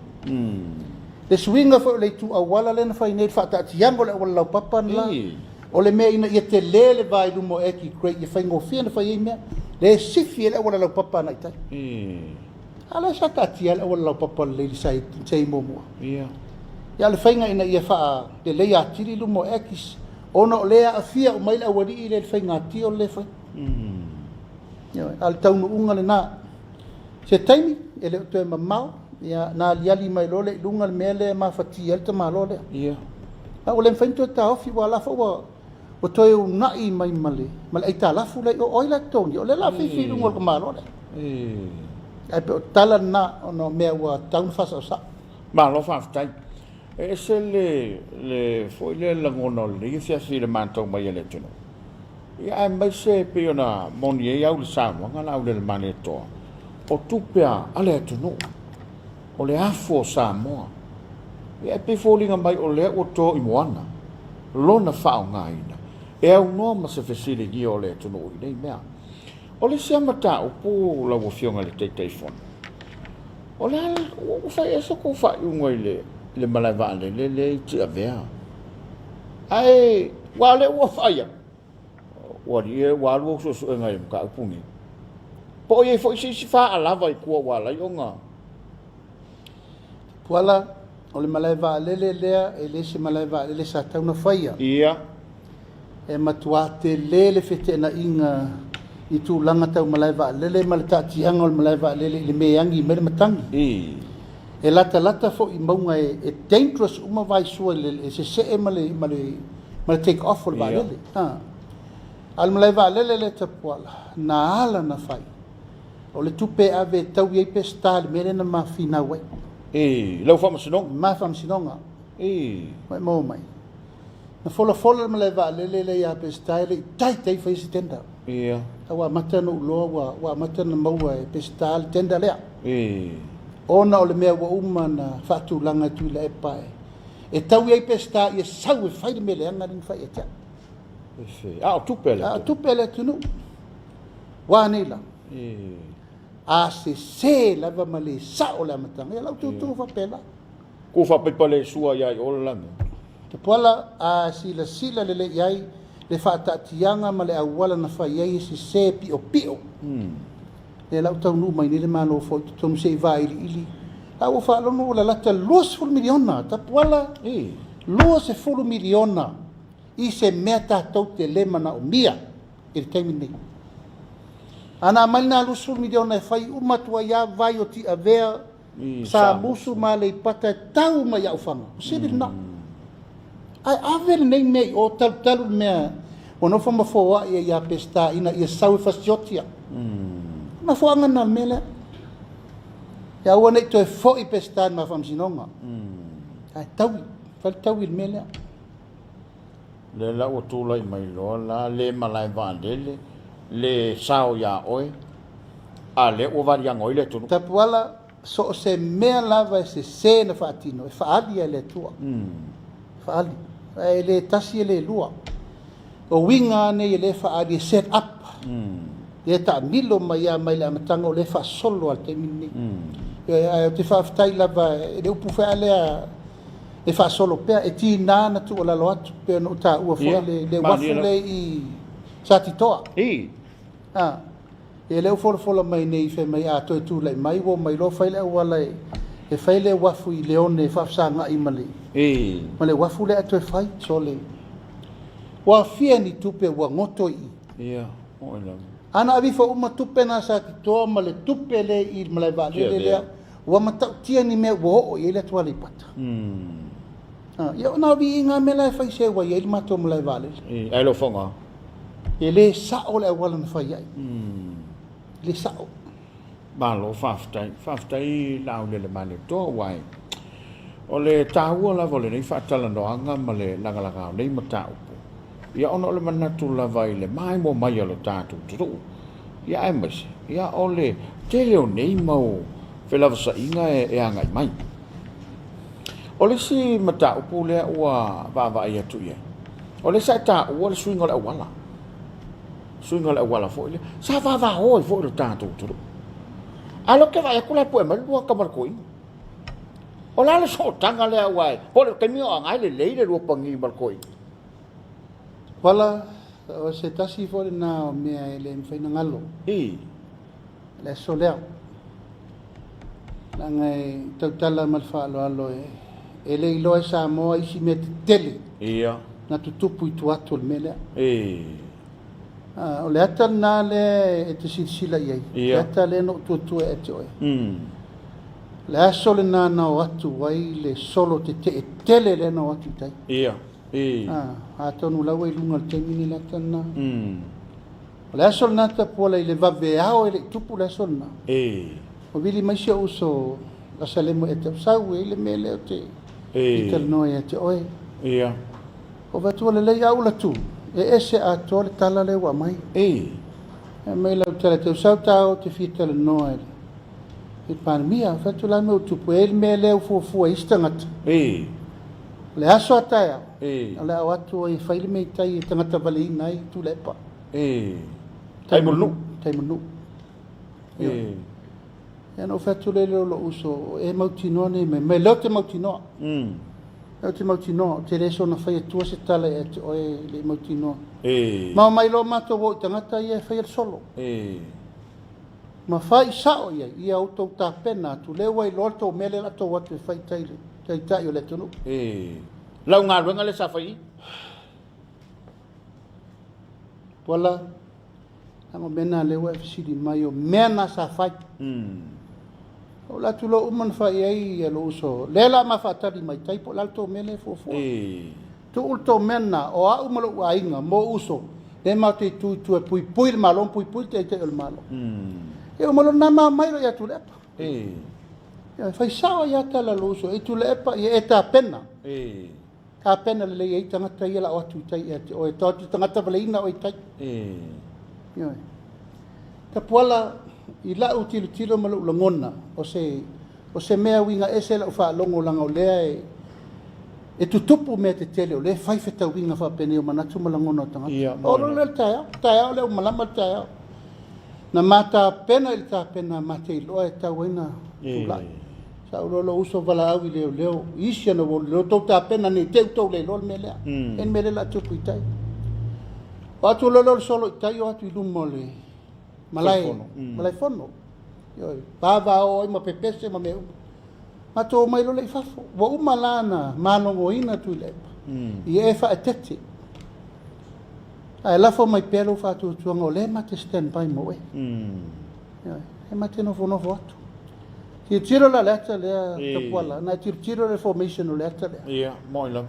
Le swinga fo le tu awala le na fai nei fa ta tiango le wala papa la. O le mea ina ia te lele vai lumo eki krei ia whaingo whia na whai mea le sifi ele wala lau papa na itai ala sa tati ele wala lau papa le li sai tei momua ia le whainga ina ia wha le lea atiri lumo ekis ona o lea a whia o maila awari i le whainga ati o le whai ala taunu unga le na se taimi ele o tue mamau ia na liali mai lole lunga le mea le ma whati ele ta ma lole o le whainto ta ofi wa lafa wa o toi o nai mai male ai ta lafu le o oila tongi o le la fifi lungo ko malo le ai pe tala na no mea wa taun fasa sa malo fa tai e se le foi le langono le sia si le manto mai le tuno ia mai se pe ona moni e au le samo ngala au le mane to o tupea ale tuno o le afo Samoa ia pe folinga mai o le o to i moana lona fa ngaina e au no ma se fesile gi o le tuno i nei mea o le sia mata o pu la wo fionga le te fon o le o fa eso ko fa un le malava le ti avea ai wa le wo fa ia wa di wa lu so ngai ka pungi po ye fo si fa ala vai ko wa la yonga Puala o le malaiva lele lea e le se malaiva lele sa tauna faia. ia E matua te lele fete na inga i tu langa tau malaiva lele malata anga o le malaiva lele le meangi mere matangi. E lata fo i maunga e dangerous uma vai sua le se se male take off o le lele. Al malaiva lele le ta puala na ala na fai. O le tupe ave tau iei pe style mere na mafina wai. lau fa masinong Ma Faamisionare. Mai mo mai. Na fola ma le va le ya pe style tai fa isi tenda. ia Awa mata no lo wa mata na mau e pe style tenda le. Ona o le mea wa uma na fatu langa tu le pai. E tau ye pe style ye sau e fai me le anga rin fai e tia. tu pele Tu pele tu no. Wa nei la. A se lava male sa o la matanga. Lau tu fa pela. ko fa pe pale sua ya o la Te pola a sila lele iai le whaatatianga ma le awala na whai iai si se pio pio. Le lau tau nu mai nile malo fo i tonu se i va ili. Au whaalono la lata 2 miliona. Ta pola 2 miliona i se mea tātou te lema na o mia i le taimi nei. Ana malina 2 miliona e whai umatua ia vai o ti avea sa musu ma le pata tau mai au whanga. Siri na. Ai avele nei mei o talu mea o no whama fōa ia pesta ina ia sau fasiotia. Na fōanga na mele. Ia ua nei toi fō i pesta ma Faamisionare. Ai taui mele. le la o tula i mai lo la le malai vandele le sao ya oi a le o varia ngoi le tunu Tapuala so se mea lava se na whaatino. E whaali e le tua. Whaali. E le tasi e le lua. O winga ne e le whaali set up. E ta milo mai a mai le amatanga o le wha solo al te mini. E te whaafitai lava e le upu whea lea e wha solo pea e ti nāna tu o lalo atu pea no ta ua fua le wafu le i satitoa. E leo fola mai nei fe mai a toi tu lai mai wo mai lo fai le wala e fai le wafu i leone whafsanga i male. Ma le wafu le atoe fai so le wa fia ni tupe wa ngoto i. o la Ana avifa uma tupe na satitoa ma le tupe le i malaiva le wa matau tia ni me wo o i le tua le pata. Ia ona vi inga me lai fai se wa i le mato malaiva le. ai lo fonga E le sao le wala na fai ai. Le sao. ba lo faftai la le male to wai o le taua la vole nei fatala no anga male langa nei mata upo ia ono le manatu la vai le mai mo mai lo tatu tu ia emas ia ole teleo nei mau felava sa inga e anga mai ole si mata upo le wa va ia tu ia ole sa ta o le swinga le wala fo ile sa va ho fo lo tatu tu alo ke vai kula po mal bo kamar koi ola le so tanga le wai po le kemi o ngai le ro pangi mal koi Wala o se tasi fo na mea ele mfai na ngalo. Le solea. La ngai tautala malfa alo ele ilo e Samoa isi me tele. ia Na tutupu i tuatu le mele. O le ata na le e te silsila iei. Le ata le no tutu e te oe. Le aso le nana o atu wai le solo te tele le na o atu tai. ia A tonu lau e lunga le temini le ata na. O le aso le nata pola i le vaveao e le tupu le aso le na. O vili maisi o uso asa le mo e te usau e le mele o te i te noe e te oe. ia O vatua le lei au la tu. E ese a tole tala le wa mai. E mai lau tala te usau tau te fita le noa ele. E panemia, fatu la me utupu e le me leo fuafua istangata. Le aso atai au. Le au atu e whaile mei tai e tangata vale inai tu lepa. Taimunu. E no fatu le leo lo uso e mautinoa ne me leo te mautinoa. O te mautinoa, te reso na whai atua se tala e te oe le mautinoa. E. Ma mai lo mato wo tangata ia whai ar solo. E. Ma whai sao ia autou tā pena tu le wai lorto mele la to watu e whai taile. Tai o le tunu. E. Lau ngā ruenga le sa whai? Wala, ango mena le wa fisiri mai o mena sa whai. O la tu lo uman whai ai lo uso. Lela ma whatari mai tai po lalto mele fofo. E. Tu ulto mena o a umalo wa inga mo uso. Le ma te tu e pui le malon pui te o le malo. E o malo nama mai lo ia tu lepa. E. Ia whai sawa ia tala lo uso. E tu lepa ia e tā pena. E. Tā pena le lei tangata ia la o atu tai o e tauti tangata vale ina o i tai. E. Ia. Ta puala i lau tilo malo ulangona o se mea winga ese la ufa longo langa o lea e tutupu mea te tele o le whaifeta winga wha pene o manatu malangona o tangata. Ia, o lo le taia o le o malama taia. Na mata pena il ta pena mate iloa e tau ina tulai. Sa lo uso vala au i leo isia na lo tau ta pena ni te utau le lol me lea. En me le la tupu i tai. O atu lo solo i tai o atu i lumo le malai fono. Pava o ima pepese ma me ma to mai lo le fafo. Wa uma lana malongo ina tu lepa. I e fa etete. Ai la fo mai pelo fa tu tuanga o le ma te stand by mo e. E ma te no fo atu. Ti tiro la leta le tapuala. Na tiro le formation o leta le. Ia, moi la.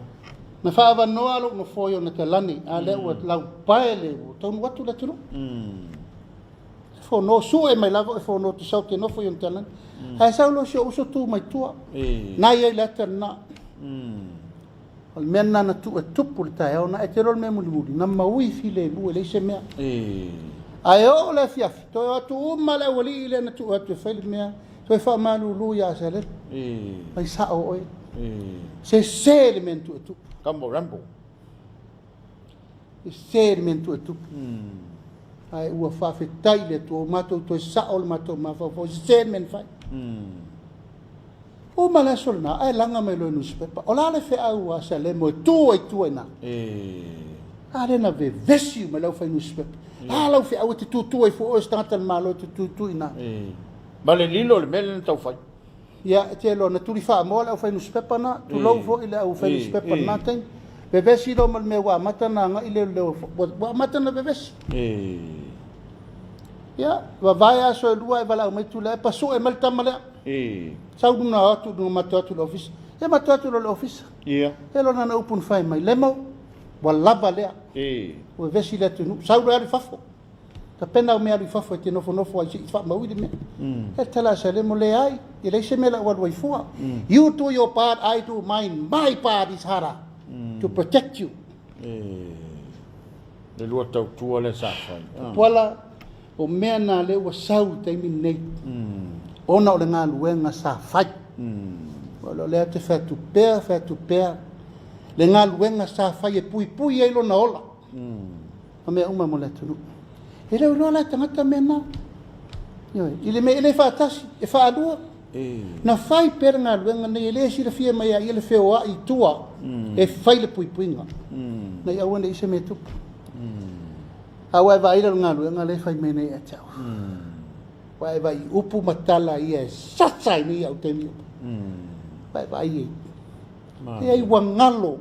Na whaava noa alo no foio na te lani. A le ua lau pae le o taunu watu le tino. Fo no su e mai lava e fo no te sau te no foio na te lani. Hai sau lo si o uso tu mai tua. Na ia i leta na. Al mena na tu e tupu le tae au na e te rol me muli muli. Na maui fi le lu e le se mea. Ai o le fiafi. Toi atu uma le wali i le na tu atu e whaili mea. Toi wha malu lu ia se le. Mai sa o oi. Se elementu e tupu. Kambo rambo. Se elementu e tupu. Ai ua whawhetai le tu o matou toi sa o le matou mawhawhau. Se elementu fai. O mala sol na ai langa mai lo newspaper. O la le fe au a sa le mo tu ai tu na. Ale na ve vesi me lau fai newspaper. Ah lau fe au te tu ai fo o stata malo tu ina. Male lilo le mele tau fai. Ya te lo na tuli fa mo lau fai newspaper na tu lau fo ile au fai newspaper na ten. Ve vesi do mal me wa mata na nga ile le wa mata na ve vesi. Ya wa vai a so lua e vala mai tu le pa so e mal tamale. Sau na atu no matatu office. E matatu lo office. Ia. Elo na open fai mai lemo. Wa lava lea. O vesi le tu. Sau ra fafo. Ta pena o me ari fafo te no fo ai fa mau de me. E tala sa lemo le ai. E le se me la wa fua. You do your part, I do mine. My part is hara. To protect you. Le lua tau tua le sa fai. Wala o mea na le wa sau te mi nei. Ona o le ngā luenga sa fai. Wala lea te whatu pēr. Le ngā luenga sa fai e pui eilo na ola. A mea uma mo le tunu. E reo roa lai tangata mea nā. Ile me ele whaatasi, e whaadua. Na fai pēr ngā luenga nei ele sira fia mai a ile wheo a i tua. E fai le pui nga. Nei awane isa me tupu. Awa e wa ira ngā luenga le fai mene e tau. Vai vai upu matala ia satsai ni au te mi. Vai. E ai wangalo.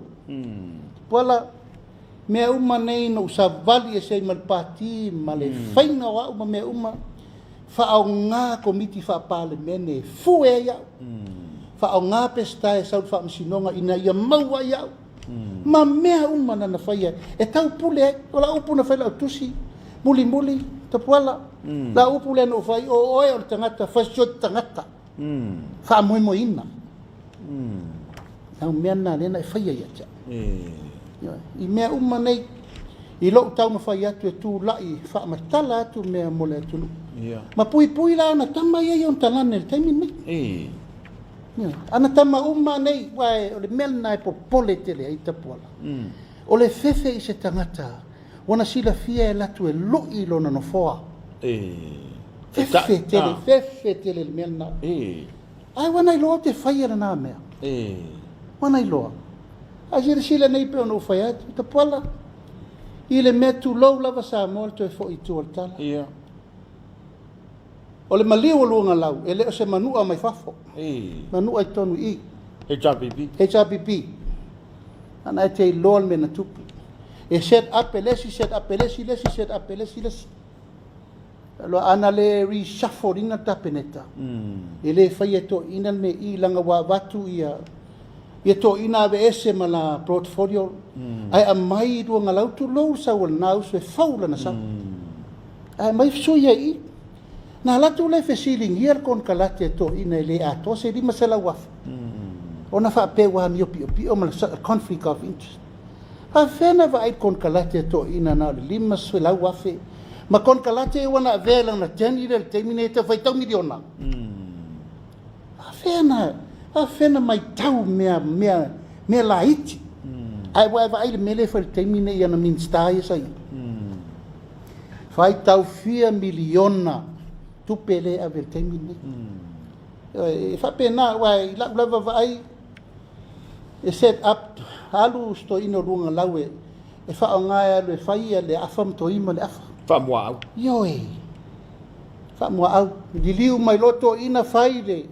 Wala me uma nei no sa vali e sei mal pati male faina wa uma me uma fa au nga komiti fa parlemene fu e ia. Fa au nga pesta e South Faamisionare ina ia mau ia. Ma me uma na faia e tau pule ola upu na faila tusi muli tapuala. La upu le no fai o oe o tangata fasio tangata. Fa mo ina. Au mena le na fai ia cha. I mea uma nei i lo tau na fai atu e tu lai fa matala atu mea mole atu. Ma pui la na tama ia on talane le taimi nei. Ana tama uma nei wai o le mena e popole tele ai tapuala. O le fefe i se tangata. Wana sila fia e latu e loi lo na no foa. Fefe tele le mena. Ai wana i loa te whaia na mea. Wana i loa. A sila nei pe ono fai atu, ta pala. I le mea tu lau lava Samoa le toi fo i tu altala. Ia. O le maliu o luanga lau, e leo se manua mai fafo. Manua i tonu i. HRPP. Ana e te loal me na tupu. E set up e lesi, set up e lesi, set up e lesi. Lo ana le reshuffle ina tapeneta. E le fai e to ina me i langa wa watu ia. Ia to ina ave ese ma la portfolio. Ai a mai ruanga lau tu lou sa wal nau se faula na sa. Ai mai so ia i. Na latu le fesiling hier kon kalate to ina le ato se di masala waf. Ona fa pe wa mi opi o ma conflict of interest. Ha fena va ai kon kalate to ina na le lima so la wafe. Ma kon kalate wana vela na teni le terminator vai tau miliona. Ha fena mai tau mea la iti. Ai wa ai le mele fa terminator ia na minsta ia sai. Vai tau 4 miliona tu pele a ver terminator. E fa pena wa la vai e set up halu sto ino runga lawe e fa nga le fai le afam to ima le afa fa moa yo e fa moa au diliu mai loto ina fai le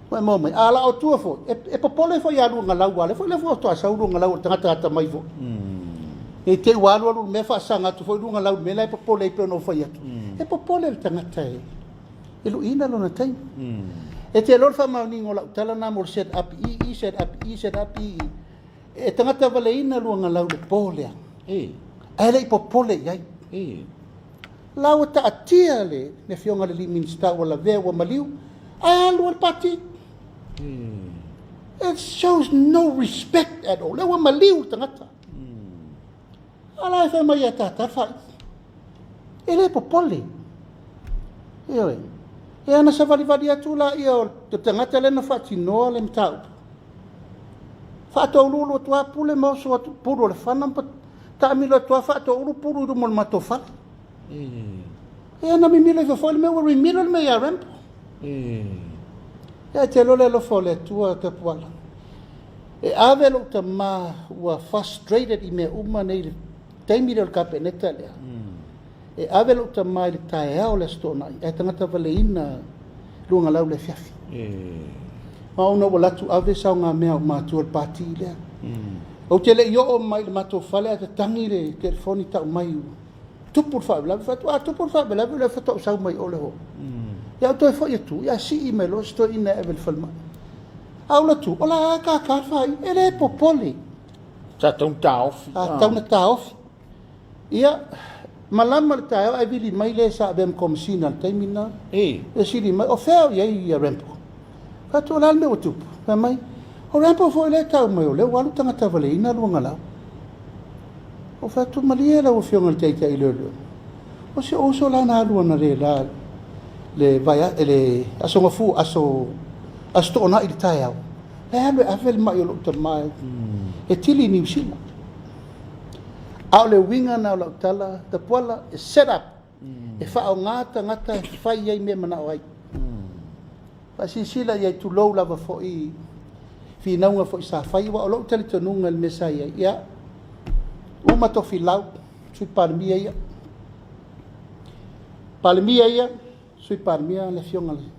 wa mo mai ala o tu fo e popole fo ya runga lawe le fo le fo to asa runga lawe tanga mai fo e te walu me fa sanga tu fo runga lawe me la popole pe no fai atu e popole le tanga tai e lu ina lo na tai e te lor fa mau ningo la tala na mo set up set up e tangata vale ina luanga lau le polea ele i popole yai lau ta atia le fionga le minsta wala ve wa maliu alu al pati it shows no respect at all le wa maliu tangata ala fa mai ta fa ele popole e ana sa vali atu la ia te tangata le na fatinoa le mtau. Fato ulu tua pule mo so puru le fana pa tamilo tua fato ulu puru do mo matofa. E ana mi mile fo me wo mile me ya ramp. E te lo le fole tua te poala. E ave lo te ma wa frustrated I me uma nei taimire o kapeneta le. E ave lo te mai le tae ao le stona e tangata vale ina luanga lau le fiafi ma ona wala tu ave sa nga mea ma tu al pati le o te le yo o mai le mato fale a te tangi le telefoni ta mai tupur fa la fa tupur fa la le fa to sa mai o le ho ya to fo tu ya si me lo sto ina evel falma aula tu ola ka fa ele popoli sa tong taof tong taof ia malama le tae ai vili mai le sa bem komsina taimina e sili mai o feo ia rempo fa to la me o tupu pa mai o rempo fo le tau mai o le walu tangata vale ina luanga la o fa tu maliela o fionga le taita I le o se o so la na luana le vai le aso fu asto ona I tae au le avel mai o lo mai e tili New Zealand au le winga na la tala te pola e set up e fa o ngata fai ai me mana ai fa sila ia tu lo lava fo I fi naunga fo sa fai wa lo tele tonunga le mesaia ia uma to filau sui parmia ia sui parmia le fionga le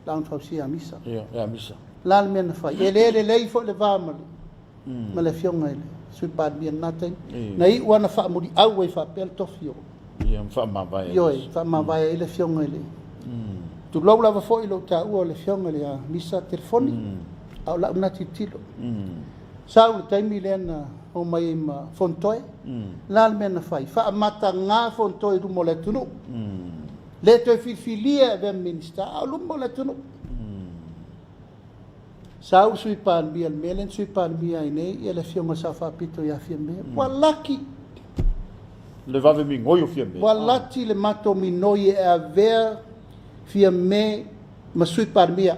la un fausia misa ia misa la me na fai ele le fo le va ma le fionga ele sui parmia naten na I wana fa muri au e fa pel tofio ia fa ma vai yo fa ma vai ele fionga ele tu lo lava fo I lo ta u le fionga le misa telefoni au la una titilo sau le taimi le na o mai ma fontoe la me na fai fa mata nga fontoe du mo le tunu le to filia ve minsta au lu mo le tunu sau sui pan bial melen sui pan bia nei ia le fionga sa fa pito ia fia me walaki le va ve mi ngoio fia me walati le mato mi noi e aver fia me ma sui pan bia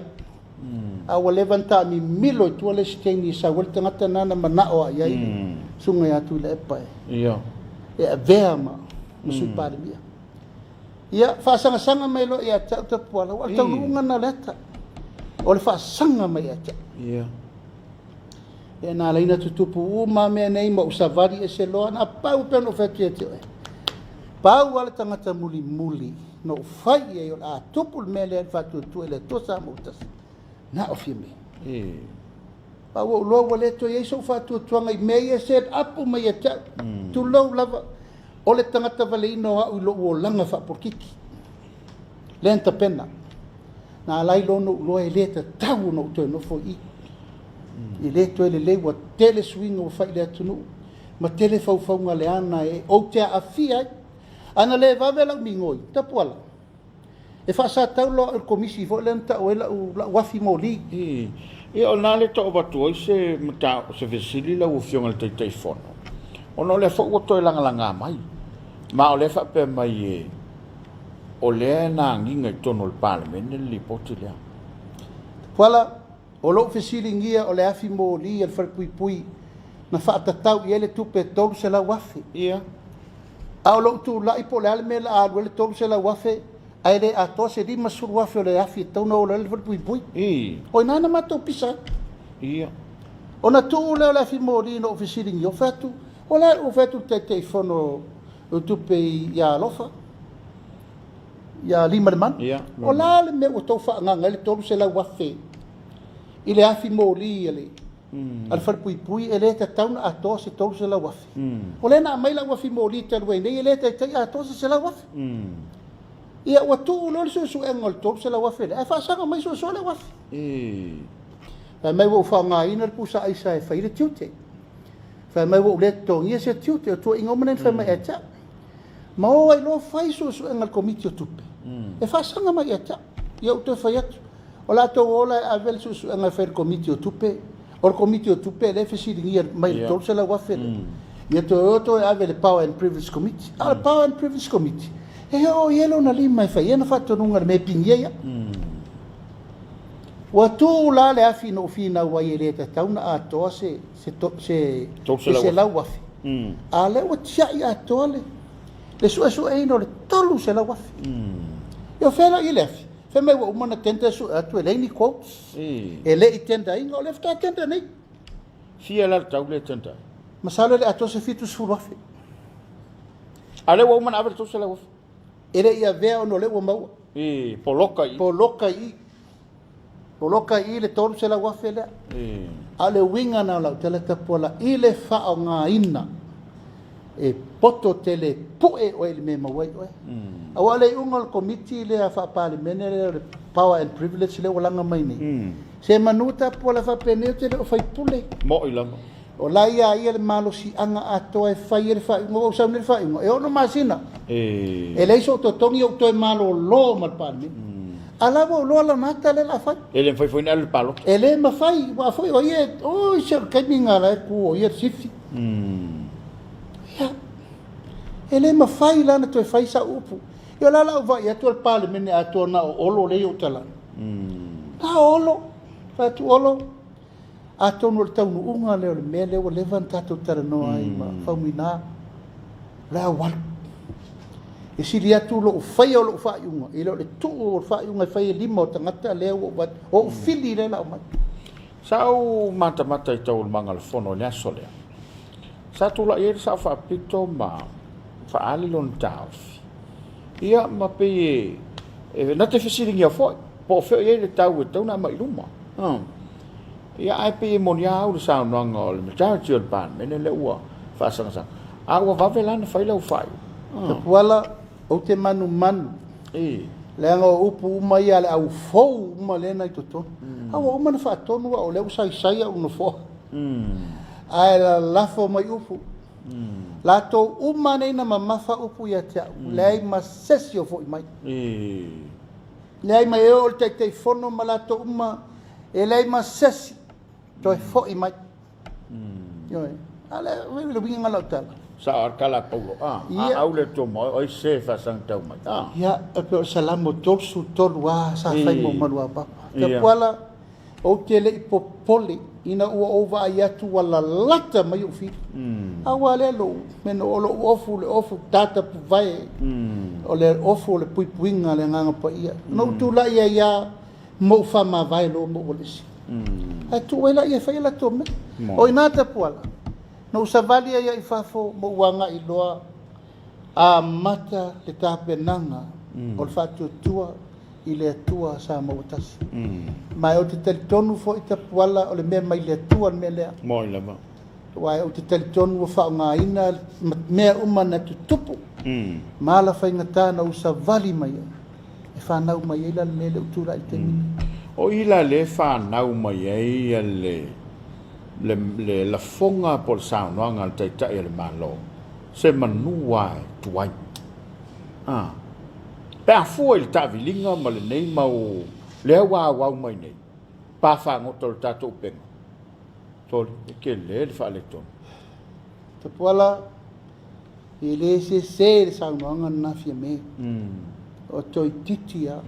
a o levanta mi milo tu le steni sa wel tangata nana manao ia sunga ya tu le epa ia e aver ma sui pan bia ia fa sanga mai lo ia ta pola wa tau na leta o le fa sanga mai ata ia e na leina tutupu uma me nei mo savari e se loa na pau pe no fete te pau ala tangata muli muli no fai e a tupul mele fatu tu ele to sa mutas na ofime pau o lo wale to ye so fatu tu ngai me ye set apu me ye tu lo lava ole tangata vale ino a lo o langa fa por kiki lenta pena na lai lo no lo ele ta tau no to no fo i le to le le wa tele swing o fai le tunu ma tele fau fau nga le ana e o te a fia ana le va vela mingoi ta pola e fa sa tau lo il komisi fo le ta o la wa fi moli e o na le to ba to se mata se vesili la o fiong al te fono o no le fo o to langa langa mai ma o le fa pe mai o le na nginga tono il parlamento li potile pola o lo fesilingia o le afi moli al farpui pui na fa tatau i ele tupe tolu se la wafi ia a o lo tu la ipo le alme la a le tolu se la wafi ai le a to se di masul wafi o le afi tau no le farpui pui o nana mato pisa ia o na tu le afi moli no fesilingia o fatu o la o fatu te fono o tupe ia lofa ia lima de man o la le me o to fa nga le tolu se la wafi ile afi moli ele al far pui pui ele ta tauna a to se tolu se la wafi o le na mai la wafi moli te we nei ele ta a to se la wafi ia o tu lo so engol tolu se la wafi e fa sa mai so la wafi fa mai wo fa nga ina pusa ai sai fa ile tute fa mai wo le to ia se tute to ingomenen fa mai eta ma o ai lo fai so engol komiti tupe e fa sa mai eta ia to fa ia ola to ola avel su nga fer komiti o tupe or komiti o tupe le fesi dingia mai to se la wafe ia to avel power and privilege committee al power and privilege committee e o yelo na lima fa ia na fatto nunga me pingia wa tu la le afi no fina wa ile ta tauna a to se la wafe ale o tia ia to le su e no le tolu se la wafe io fela ile fe mai wa umana tenta su atu ele ni quotes ele itenda ingo le fta tenta nei fia la tau le tenta masalo le atu se fitu su wafi ale wa umana abre to se la wafi ele ia vea no le wa mau poloka i le tolu se la wafi le ale winga na la tele tapola ile fa o nga ina e poto tele pue o ele me mawai oe awale ungal komiti le fa parliament le power and privilege le wala mai ni se manuta pola fa penete le fai pule mo ilama o la ia le malo si anga ato e fai le fa ngo sa ne fa ngo e ono masina e le so to tongi o to e malo lo mal parliament ala bo lo la nata le la fa ele foi nel palo ele ma fai wa foi o ye o se kaminga la ku o ye sifi ele ma fai lana to fai sa upu yo la vai atu al parliament atu na olo le utala na olo fa tu olo atu no tau no unga le mele o levantato tara no ai ma famina la wal e si dia tu lo fai o lo fa unga e lo le tu o fa unga fai limo tangata le o fili le la ma sau mata i tau mangal fono le sole sa tu la yer sa fa pito ma fa ali lon taus ia ma pe e na te fesiring ia foi po fe ye le tau na mai luma ia ai pe monia u sa no ngol me ta chiol pan me le ua fa sang a wa va vela na fai lo fai wala o te manu le ngo upu mai ale au fo ma le na toto a o mana fa tonu o le sai o no fo ai la fo mai upu la to umane na mamafa upu ya tia le ma sesio fo mai le mai o te fono malato uma e le ma sesi to fo mai yo ale we winga la tala sa kala paulo au le to mo o se fa sang tau mai ya pe salamo torsu torwa sa fai mo malua papa te pala o te le popoli ina ua ova ia tu wala lata mai o fi awale lo meno o ofu tata pu vai o le ofu le puipuinga le nganga pa ia no tu la ia mo fa ma vai lo mo olisi Ai tu wela ia fai la tome. O ina ta puala. No savali ia I fafo mo wanga I loa a mata le tapenanga o le fatu tua I le tua sa mautas. Mai o te telitonu fo I ta puala o le mea mai le tua le mea lea. Moi lava. Wai o te telitonu o whao ngā ina mea umana tu tupu. Mala fai ngata na usa vali mai e whanau mai e la le utura I te mini. O ila le whanau mai e le la fonga por saunoanga le taitai le malo. Se manua e tuai. Pea fua I le tavilinga ma le nei mau le wau mai nei. Pa whangoto le tatou penga. Tole, ke le whale tonu. Te puala I le se le saunoanga na fia me. O toi titi a.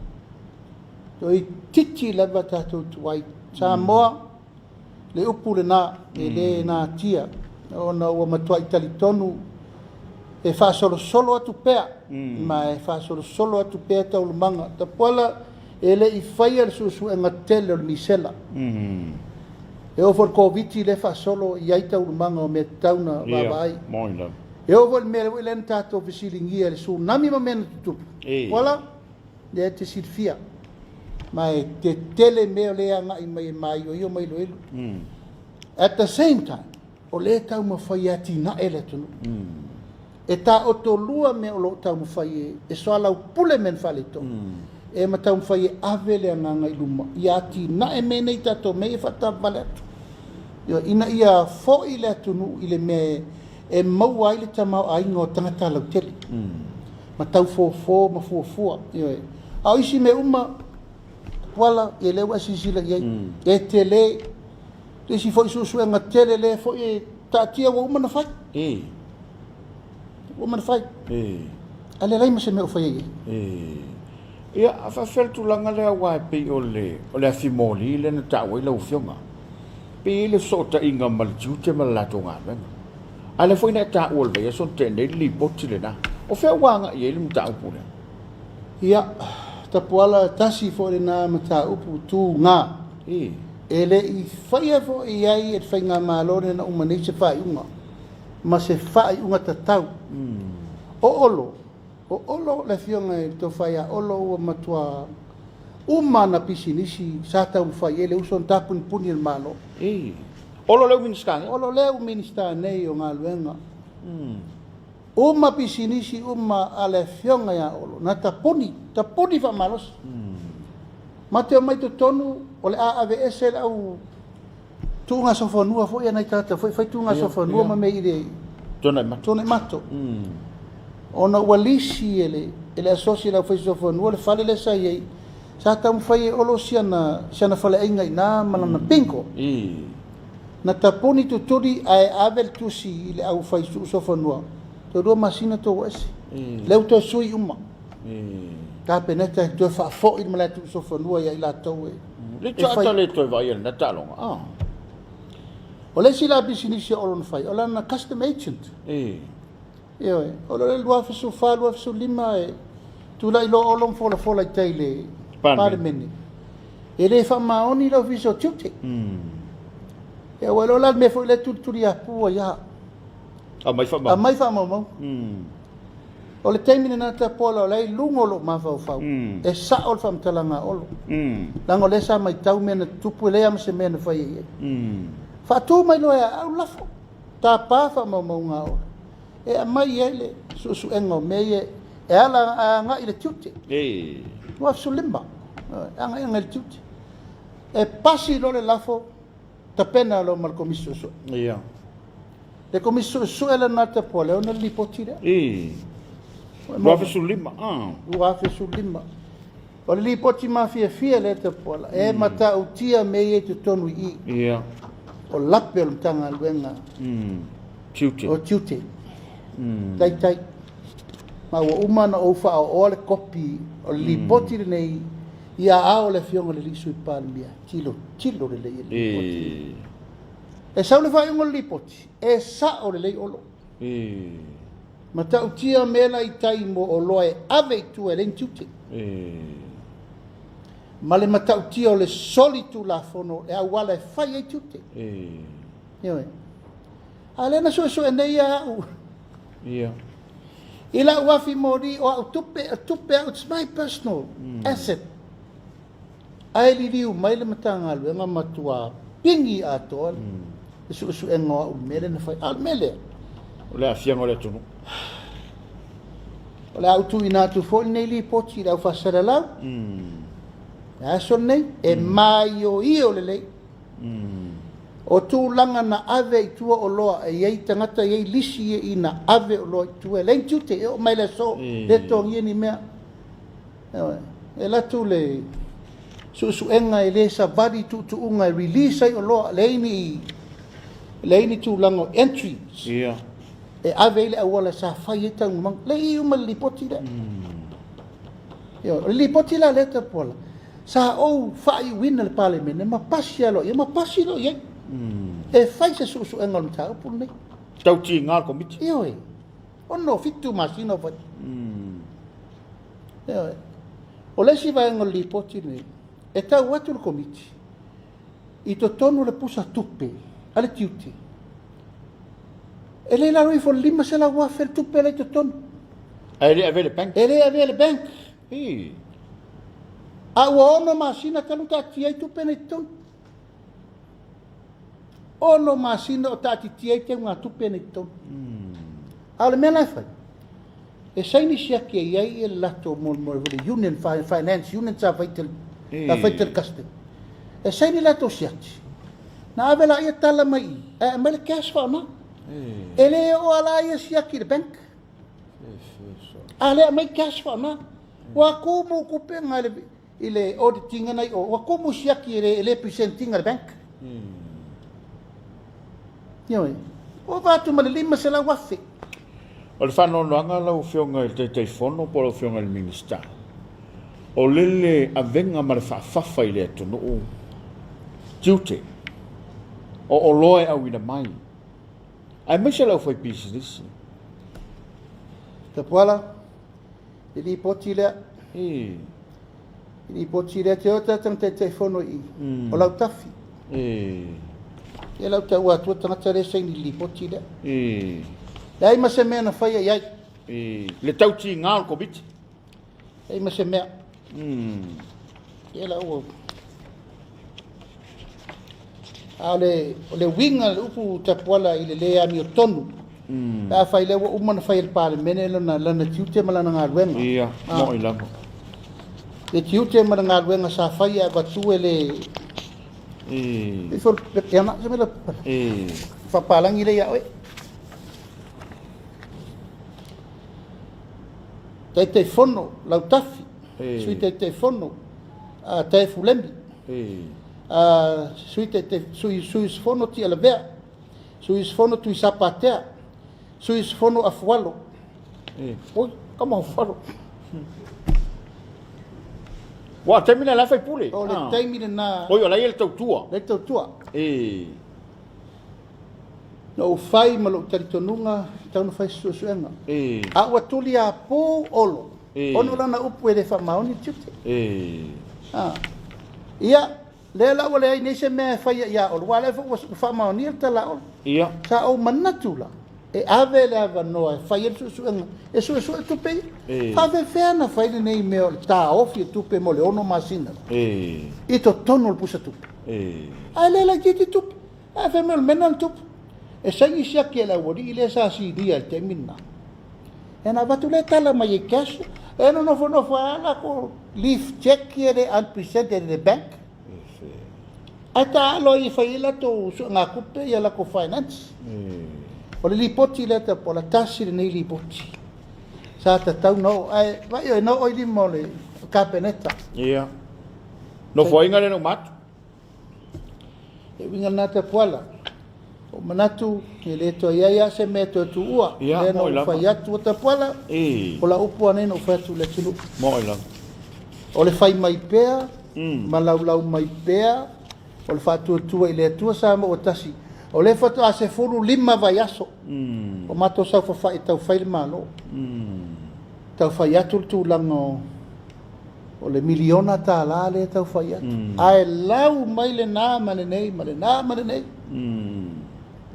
Toi titi leva tatou tuai. Samoa le upu le na e le na tia. O na ua matua I talitonu e wha solo atu pea. Ma e wha solo atu pea tau lumanga. Te puala e le I whaia le susu e ngatele o le misela. E o for Komiti le fa solo I aita urumanga o me tauna wabai. Moina. E o for me le len tato fisilingia le su nami ma mena tutu. Wala le te silfia. Mai te tele me le anga I mai o io mai lo elu. At the same time, o le tau ma fai ati na ele tunu. E ta o to lua me o lo tau ma fai e soala pule men fale to. E ma tau ma fai ave le anga I luma. I ati na e me nei tato me e fata vale atu. Yo ina ia fo I le tunu I le me e mau ai le tamau ai ngo tangata lau tele. Ma tau fo ma fua. Yo e. Au isi me uma wala e le wa sisila iai. E tele le si fo I susu e ngatele le fo I tatia wa uma na fai. Uma na fai. Ale lai ma se me o fai iai. Ia, a whawhel tulanga lea wai pe o le afimoli le na tāwai lau whionga. Pe le sota inga malitiu te malato ngā wenga. A le fwoi na tā uolva ia son tēnei li poti le na. O whea wanga i ele mta upu le. Ia, tapuala tasi fo le nā mta upu tū ngā. E le I whaia fo I ai e whai ngā mālore na umanei se whai unga. Ma se whai unga tatau. O olo le fionga e to whaia olo ua matua umana pisinisi sa tau whai ele uson tapun puni el malo. Olo leu ministane? Olo leu ministane o ngā luenga. Uma pisinisi uma ale fionga ya olo. Na tapuni wha malos. Mateo mai to tonu o le AAVS le au tuunga sofonua fo ia nei tata fo fai tuunga sofonua ma me ire. Tone mato. Ona walisi ele asosia la fai sofonua le fale le sai ei. Sa tam fai olo siana fale ainga ina malana pinko. Na taponi tuturi ai avel tusi le au fai sofonua. To do masina to wesi. Leu to sui uma. Ta peneta to fa fo il mala tu sofonua ia ila to e. Le tata le to vai na talonga. O le sila business o lon fai. O la na custom agent. Io o le lua fisu fa lua fisu lima e tu la ilo olon fola I taile parmeni. E le fa maoni lo fiso tuti. E o lo la me fo le tuturi a pu ya. A mai fa mau. O le taimine na ta pola le lungolo ma fa. E sa ol fam talanga olo. Lango le sa mai tau mena tupu le am se mena fai. Fa tu mai lo ya au lafo. Ta pa fa mau nga olo. E mai ele su engo meye e ala nga ile tuti. Wa su limba. Anga le tuti. E pasi lo le lafo ta pena lo mal commisso su. Le commisso su ele na ta pola ona li potire. Wa su lima. Wa su lima. O li poti mafia fia le ta pola. E mata utia meye tu tonu I. O lape o tanga luenga. Tuti. O tuti. Tai. Ma wa umana o fa o le kopi o li poti nei ia ao le fionga le lisu I palmia. Tilo le le. E sa le fai ngol li poti. E sa o le olo. Ma ta utia mela I tai mo o loe ave tu e len tuti. Ma le matautia o le soli tu la fono e awala e fai ai tute. Ioi. A lena so e nei a u. Ia. Ila wafi mori o au tupe, it's my personal asset. Ai li riu mai le matanga alu, nga matua pingi ato al. Su e ngoa u mele na fai, al mele. O le afia ngore tunu. O le au tu ina tu fo nei li poti rau fasara lau. Aso nei, e mai o io le lei. O tu langa na ave i tua o loa, e iei tangata iei lisi e ina ave o loa i tua. Lei tute, e o mai le so, le tongi ni mea. E la tu le, su enga e le sa vari tu unga e release ai o loa, leini tu langa entries. Ia. E ave le awala sa fai e tangu mang, le i uma lipoti le. Lipoti la leta pola. Sa o fai wina le parliament, e ma pasi alo, e ma pasi lo iei. E fai se su enga le tau pun nei. Tau ti ngā komiti. Ioi. O no fitu masino fai. Ioi. O lesi vai enga li poti nei. E tau atu le komiti. I to tonu le pusa tupe. Ale tiuti. E le laro i fo lima se la wafel tupe le to tonu. E le avele bank. E le avele bank. Ii. A ua ono masina tanu tati ai tupe nei tonu. Ono masina o tati tiai te ngā tupe nei tonu. A le mea fai. E saini siaki e iai e lato mo le union finance, union sa faitel custom. E saini lato siaki. Na avela ia tala mai. E mele cash fa na. E le o ala ia siaki le bank. A le mai cash fa na. Wa kumu kupenga ile auditing nei o wa kumu siaki le presenting le bank. Ioi. O vatu ma le lima se la wafi. O le whanonoanga lau whionga i te whono po lau whionga i minista. O lele a venga ma le whawhawha i le atunu o duty. O loe au ina mai. Ai mai se lau whai business. Te puala, i li poti lea. I li poti lea te ota tang te whono i. O lau tafi. E lau te ua tua tangata le sei ni li poti lea. Ai ma se mea na whaia iai. Le tauti ngā o komiti. Ai ma se mea. E lau o. A le winga le upu te puala i le lea mi o tonu. A whai lewa umana whai le pāle mene lana tiute ma lana ngā ruenga. Ia, mo i lama. Le tiute ma ngā ruenga sa whai a watu e le... E for e ana se me la... Whapalangi le ia oe. Te whono, lau tafi. Sui te whono. Te fulembi. Sui whono ti ala vea. Sui whono tui sapatea. Sui whono a fualo. Oi, kama fualo. Wa temina la fai pule. O le taimina na... Oi, o lai le tautua. Le tautua. No fai malo taritonunga tauna fai susuenga. A ua tuli a po olo. Ono lana upu e le whamaoni tute. Ia, le la wale ai nese mea fai ia olo. Wale whamaoni el tala olo. Ia. Sa o manatula. E ave le ava noa, fai el susuenga. E suesue tupe. Ave feana fai le nei meo ta ofi e tupe mo le ono masina. Ito tono le pusa tupe. Ai le la giti tupe. Ave meo le mena le tupe. E sangi siaki e la wari ile sa si dia te minna. E na watu le tala mai e cash. E no nofo ala ko leaf check e unpresented the bank. Ata alo i faila to nga kupe ia la ko finance. O le lipoti le ta pola tasi le nei lipoti. Sa ta tau no ai vai no oi di mole capeneta. Ia. No foi ngale no mat. E winga na te pola. O manatu ke le to ia se meto tu ua. Le no fai atu te pola. O la upu ane no fai tu le tulu. Mo ila. O le fai mai pea. Malau mai pea. O le fatu tua i le tua sa mo o tasi. O le fatu a se furu lima vai aso. O mato sa fa tau fai le malo. Tau fai atu tu lango. o le miliona ta la le tau fai atu. Ai lau mai le nā mane nei,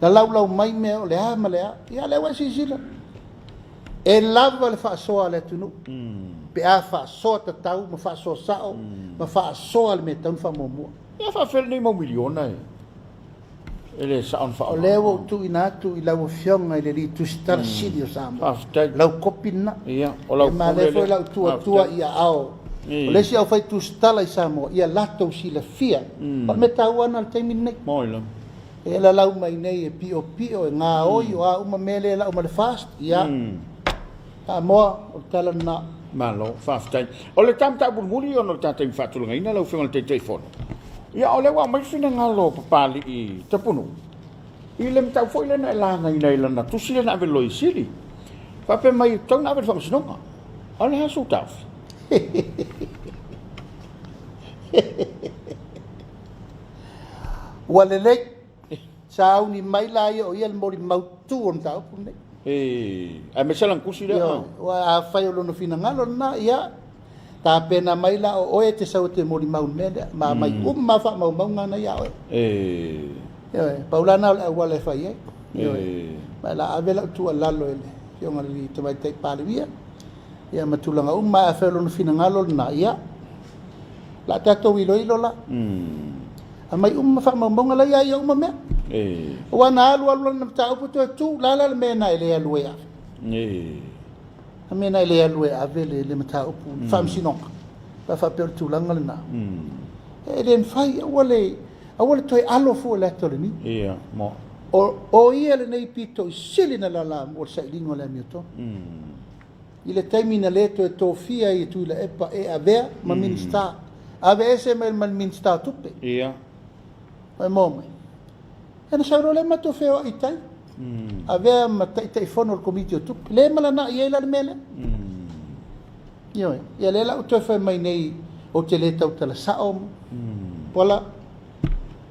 na lau mai mea o le a ma le a, ia le wa sisila. E lava le whaasoa le tunu. Pe a whaasoa ta tau, ma whaasoa sao, ma whaasoa le me tau whamomua. Ia whaafele nei mau miliona e. E le saon wha O lewa tu inatu I lau fionga I le li tustara siri o Samoa. Whaafetai. Lau kopina. Ia, o lau ma le foi lau tua ia ao. O le si au fai tustala I Samoa, ia lato si la fia. O me tau ana le teimi nei. Moila. E la lau mai nei e pio e ngā oi o a uma mele la uma le fast. Ia. A moa o tala na. Malo, whaafetai. O le tam tabu muri o no tātai whaatulanga ina lau whengal te teifono. Ia o le wa mai fina ngalo papali I tapunu. I le mtau foi le na langa ina I lana tusi le na ave loi sili. Whape mai tau na ave whamasinonga. O le hasu tau. Wale lei, sa ni mai la o ia le mori mautu on tau pune. A me salang kusi rea. Wa a fai o lono fina ngalo na ia. Ta pena mai la o oe te sau te mori mau mele, ma mai ma wha mau ngana ia oe. Paulana o wale fai e. Mai la avela tua lalo ele. Fionga li te mai te pale via. Ia matulanga ma a fai o lono fina ngalo na ia. La tato ilo la. A mai wha mau ngana ia mea. Wana alu na tau puto tu la le mena ele alu ia. A mena ele alu ia vele le mata upu Faamisionare. Pa fa per tu langa na. E den fai awale toi alo fu le tole ni. Ia, mo. O ia le nei pito sili na la mo sa lingo le mioto. Ile taimina le to tofia I tu la epa e avea ma minsta. Ave ese mal minsta tupe. Ia. Ai mo. Ana sauro le mato feo I tai. Avea ma tai fono il comiti o tupe. Le mala na ia la mele. Ia le la to fa mai nei o te le tau tala sao. Pola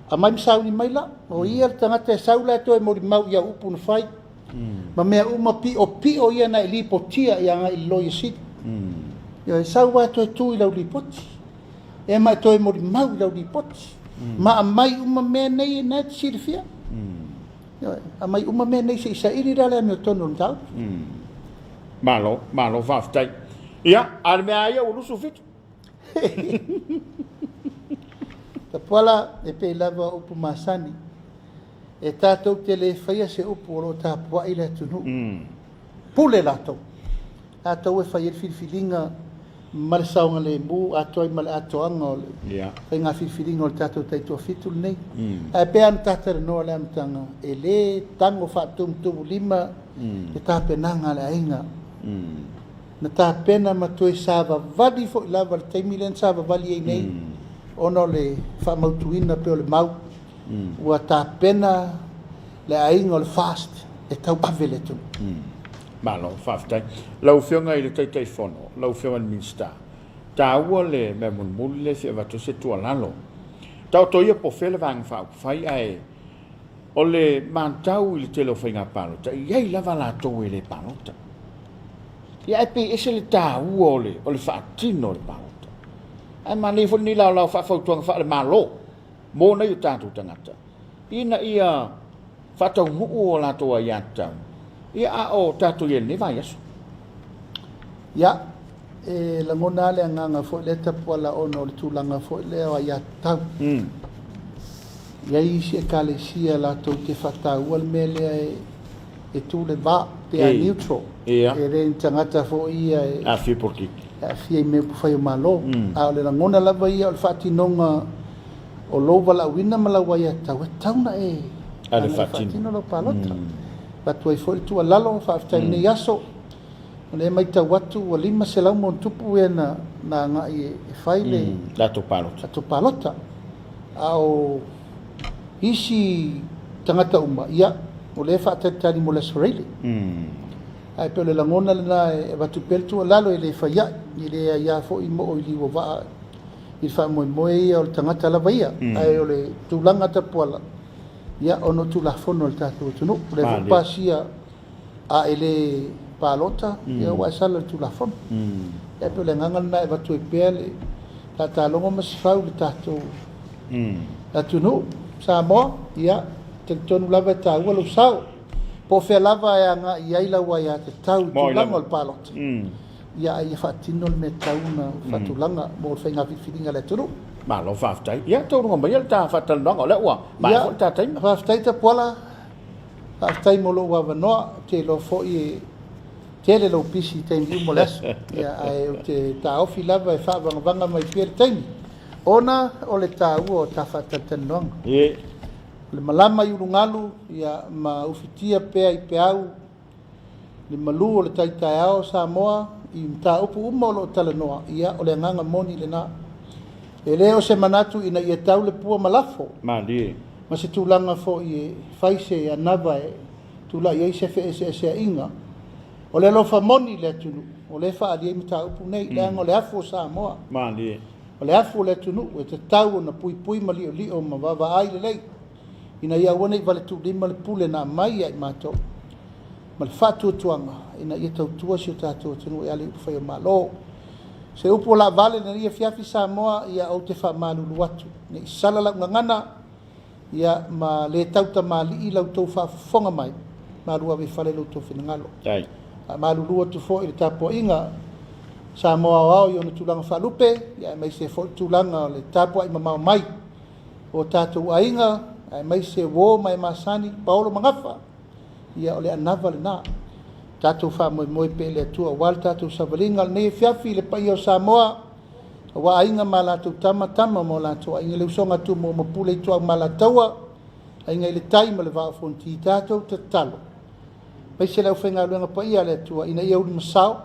a mai sauni mai la o ia tangata saula to e mori mau ia upu na fai. Ma mea uma pi o ia na lipotia ia nga I loia sit. Ia saua to tu I lau lipoti. E mai to e mori mau I lau lipoti. Ma mai uma me nei na sirfia. A mai uma me nei se isa iri rale me tono tau. Malo whaafetai. Ia, ar mea ia ulusu fitu. Ta pola e pe lava upu masani. E tātou te le whaia se upu o lo tā pua I le tunu. Pule lato. Tātou e whaia whilwhilinga marasaunga le mu, atoi male atoanga o le. Whai ngā whilwhilinga o le tātou taitua fitul nei. E pe an tātara noa le amtanga. E le tango whaatum tumu lima. E tāpenanga le ainga. Na tāpena matoi sāva vali fo I lava le taimilen sāva vali ei nei. Ono le whamautuina pe o le mau. Ua tāpena le ainga o le fast. E tau ave le tunu. Malo, whaafetai. Lau whionga I le teitai whono. Lau whionga ni minsta. Tā ua le mea mulmuli le whia watu se tua lalo. Tau toia po whele vang whai ai. O le mantau I le telo whainga palota. Iei lava la tau I le palota. Ia epe ese le tā ua o le whaatino le palota. Ai mani fo ni lau whaafautuanga wha le malo. Mō nei o tātou tangata. Ina ia whatau muu o la toa iatau. Ia a o tātou ia ne vai aso. Ia, e la ngona le nganga fo le tapuala ono le tūlanga fo le o iatau. Ia isi e kalesia la tau te whatau al mele e tū le va te a neutral. Ia. E re tangata fo ia e... A fia por kiki. A fia I me pufai o malo. A o le la ngona lava ia o le whaatinonga o lova la wina malawa ia tau. E tauna e... A le whaatino. Whaatino lo palota. Patu ai foi tua lalo whaaftai nei aso. Le mai tau watu o lima se lau mon tupu e na nga I whaile. Lato palota. Lato palota. Ao isi tangata uma. Ia, o le whaatatari mo le Soalepule. Ai pe le langona le na e watu peltu o lalo I le whaia. I le ia fo I mo o I liwa waa. I wha moe moe ia o le tangata lava ia. Ai o le tūlanga tapuala. Ia ono tu la fono el tatu tunu le pasia a ele palota ia wa sala tu la fon e pe le nganga na va tu pele ta longo mas fau le tato tu no Samoa ia te tonu lava ta wa sao po fe lava ia nga ia ila wa ia te tau tu langa o palota ia ia fatino me tauna fatulanga mo fenga filinga le turu ma lo faftai ia to ngo mai ta fatal no le wa ma fo ta tai faftai ta pola faftai mo lo wa no te lo fo i te le lo pisi te ndi mo les ia ai te ta ofi lava e fa vanga mai per tem ona o le ta u ta fatal no le malama yu ngalu ia ma ufitia pe ai pe au le malu o le tai tai ao Samoa i ta upu uma lo talanoa ia o le nganga moni le na e leo se manatu ina ia tau le pua malafo ma di ma se tūlanga fo i faise ia nava e tūla i eise fe ese inga o le lofa moni le tunu o le fa ali mi ta upu nei le o le afu Samoa ma di o le afu le tunu e te tau na pui mali o li o ma vava ai le lei ina ia wane i vale tu lima le pule na mai ai mato ma le fatu tuanga ina ia tau tua si o tātou tunu e ali upu whai o malo se upu la vale na ia fiafi Samoa ia au te wha malulu atu ne isala la ngangana ia ma le tau ta mali i lau tau wha fonga mai ma rua we whale lau tau whinangalo malulu atu fo i le tapo inga Samoa wao i ona tūlanga whalupe ia mai se fo tūlanga le tapo ai mamau mai o tātou ainga ai mai se wo mai masani paolo mangafa ia ole anava le na tātou wha moi pe le tua wal tātou savalinga ne fiafi le pai o Samoa wa ainga ma lātou tama mo lātou ainga le usonga tu mo mapule i tua ma lātaua ainga i le taima le vaa fonti tātou te talo mai se lau whenga luenga pai a le tua ina ia uri masao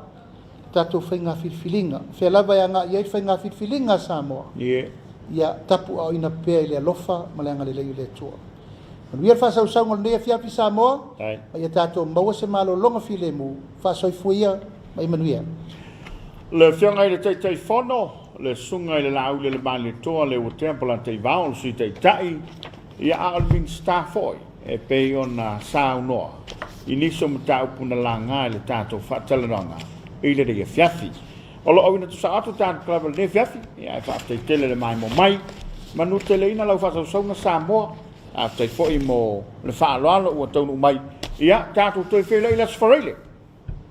tātou whenga whirwhilinga whea lava ia ngā iai whenga whirwhilinga Samoa ia tapu au ina pea i le alofa ma le anga le lei le tua Manuia fa sau sau ngol fiafi Samoa ia tātou maua se malo longa file mu fa soifuia mai manuia le fianga i le tai fono le sunga i le lau le mali toa le o templa te vao si te tai ia alvin staffoi e pe ona sau noa iniso mtau puna langa le tātou fatalananga i le de fiafi olo au ina tu sa atu tātou klaba le fiafi ia fa te tele le mai mo mai manu tele ina lau fa sau nga Samoa a te foi mo le fa lo o tonu mai ia tātou toi fele i las farele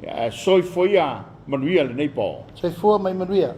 ia soi foi a manuia le nei po sai fua mai manuia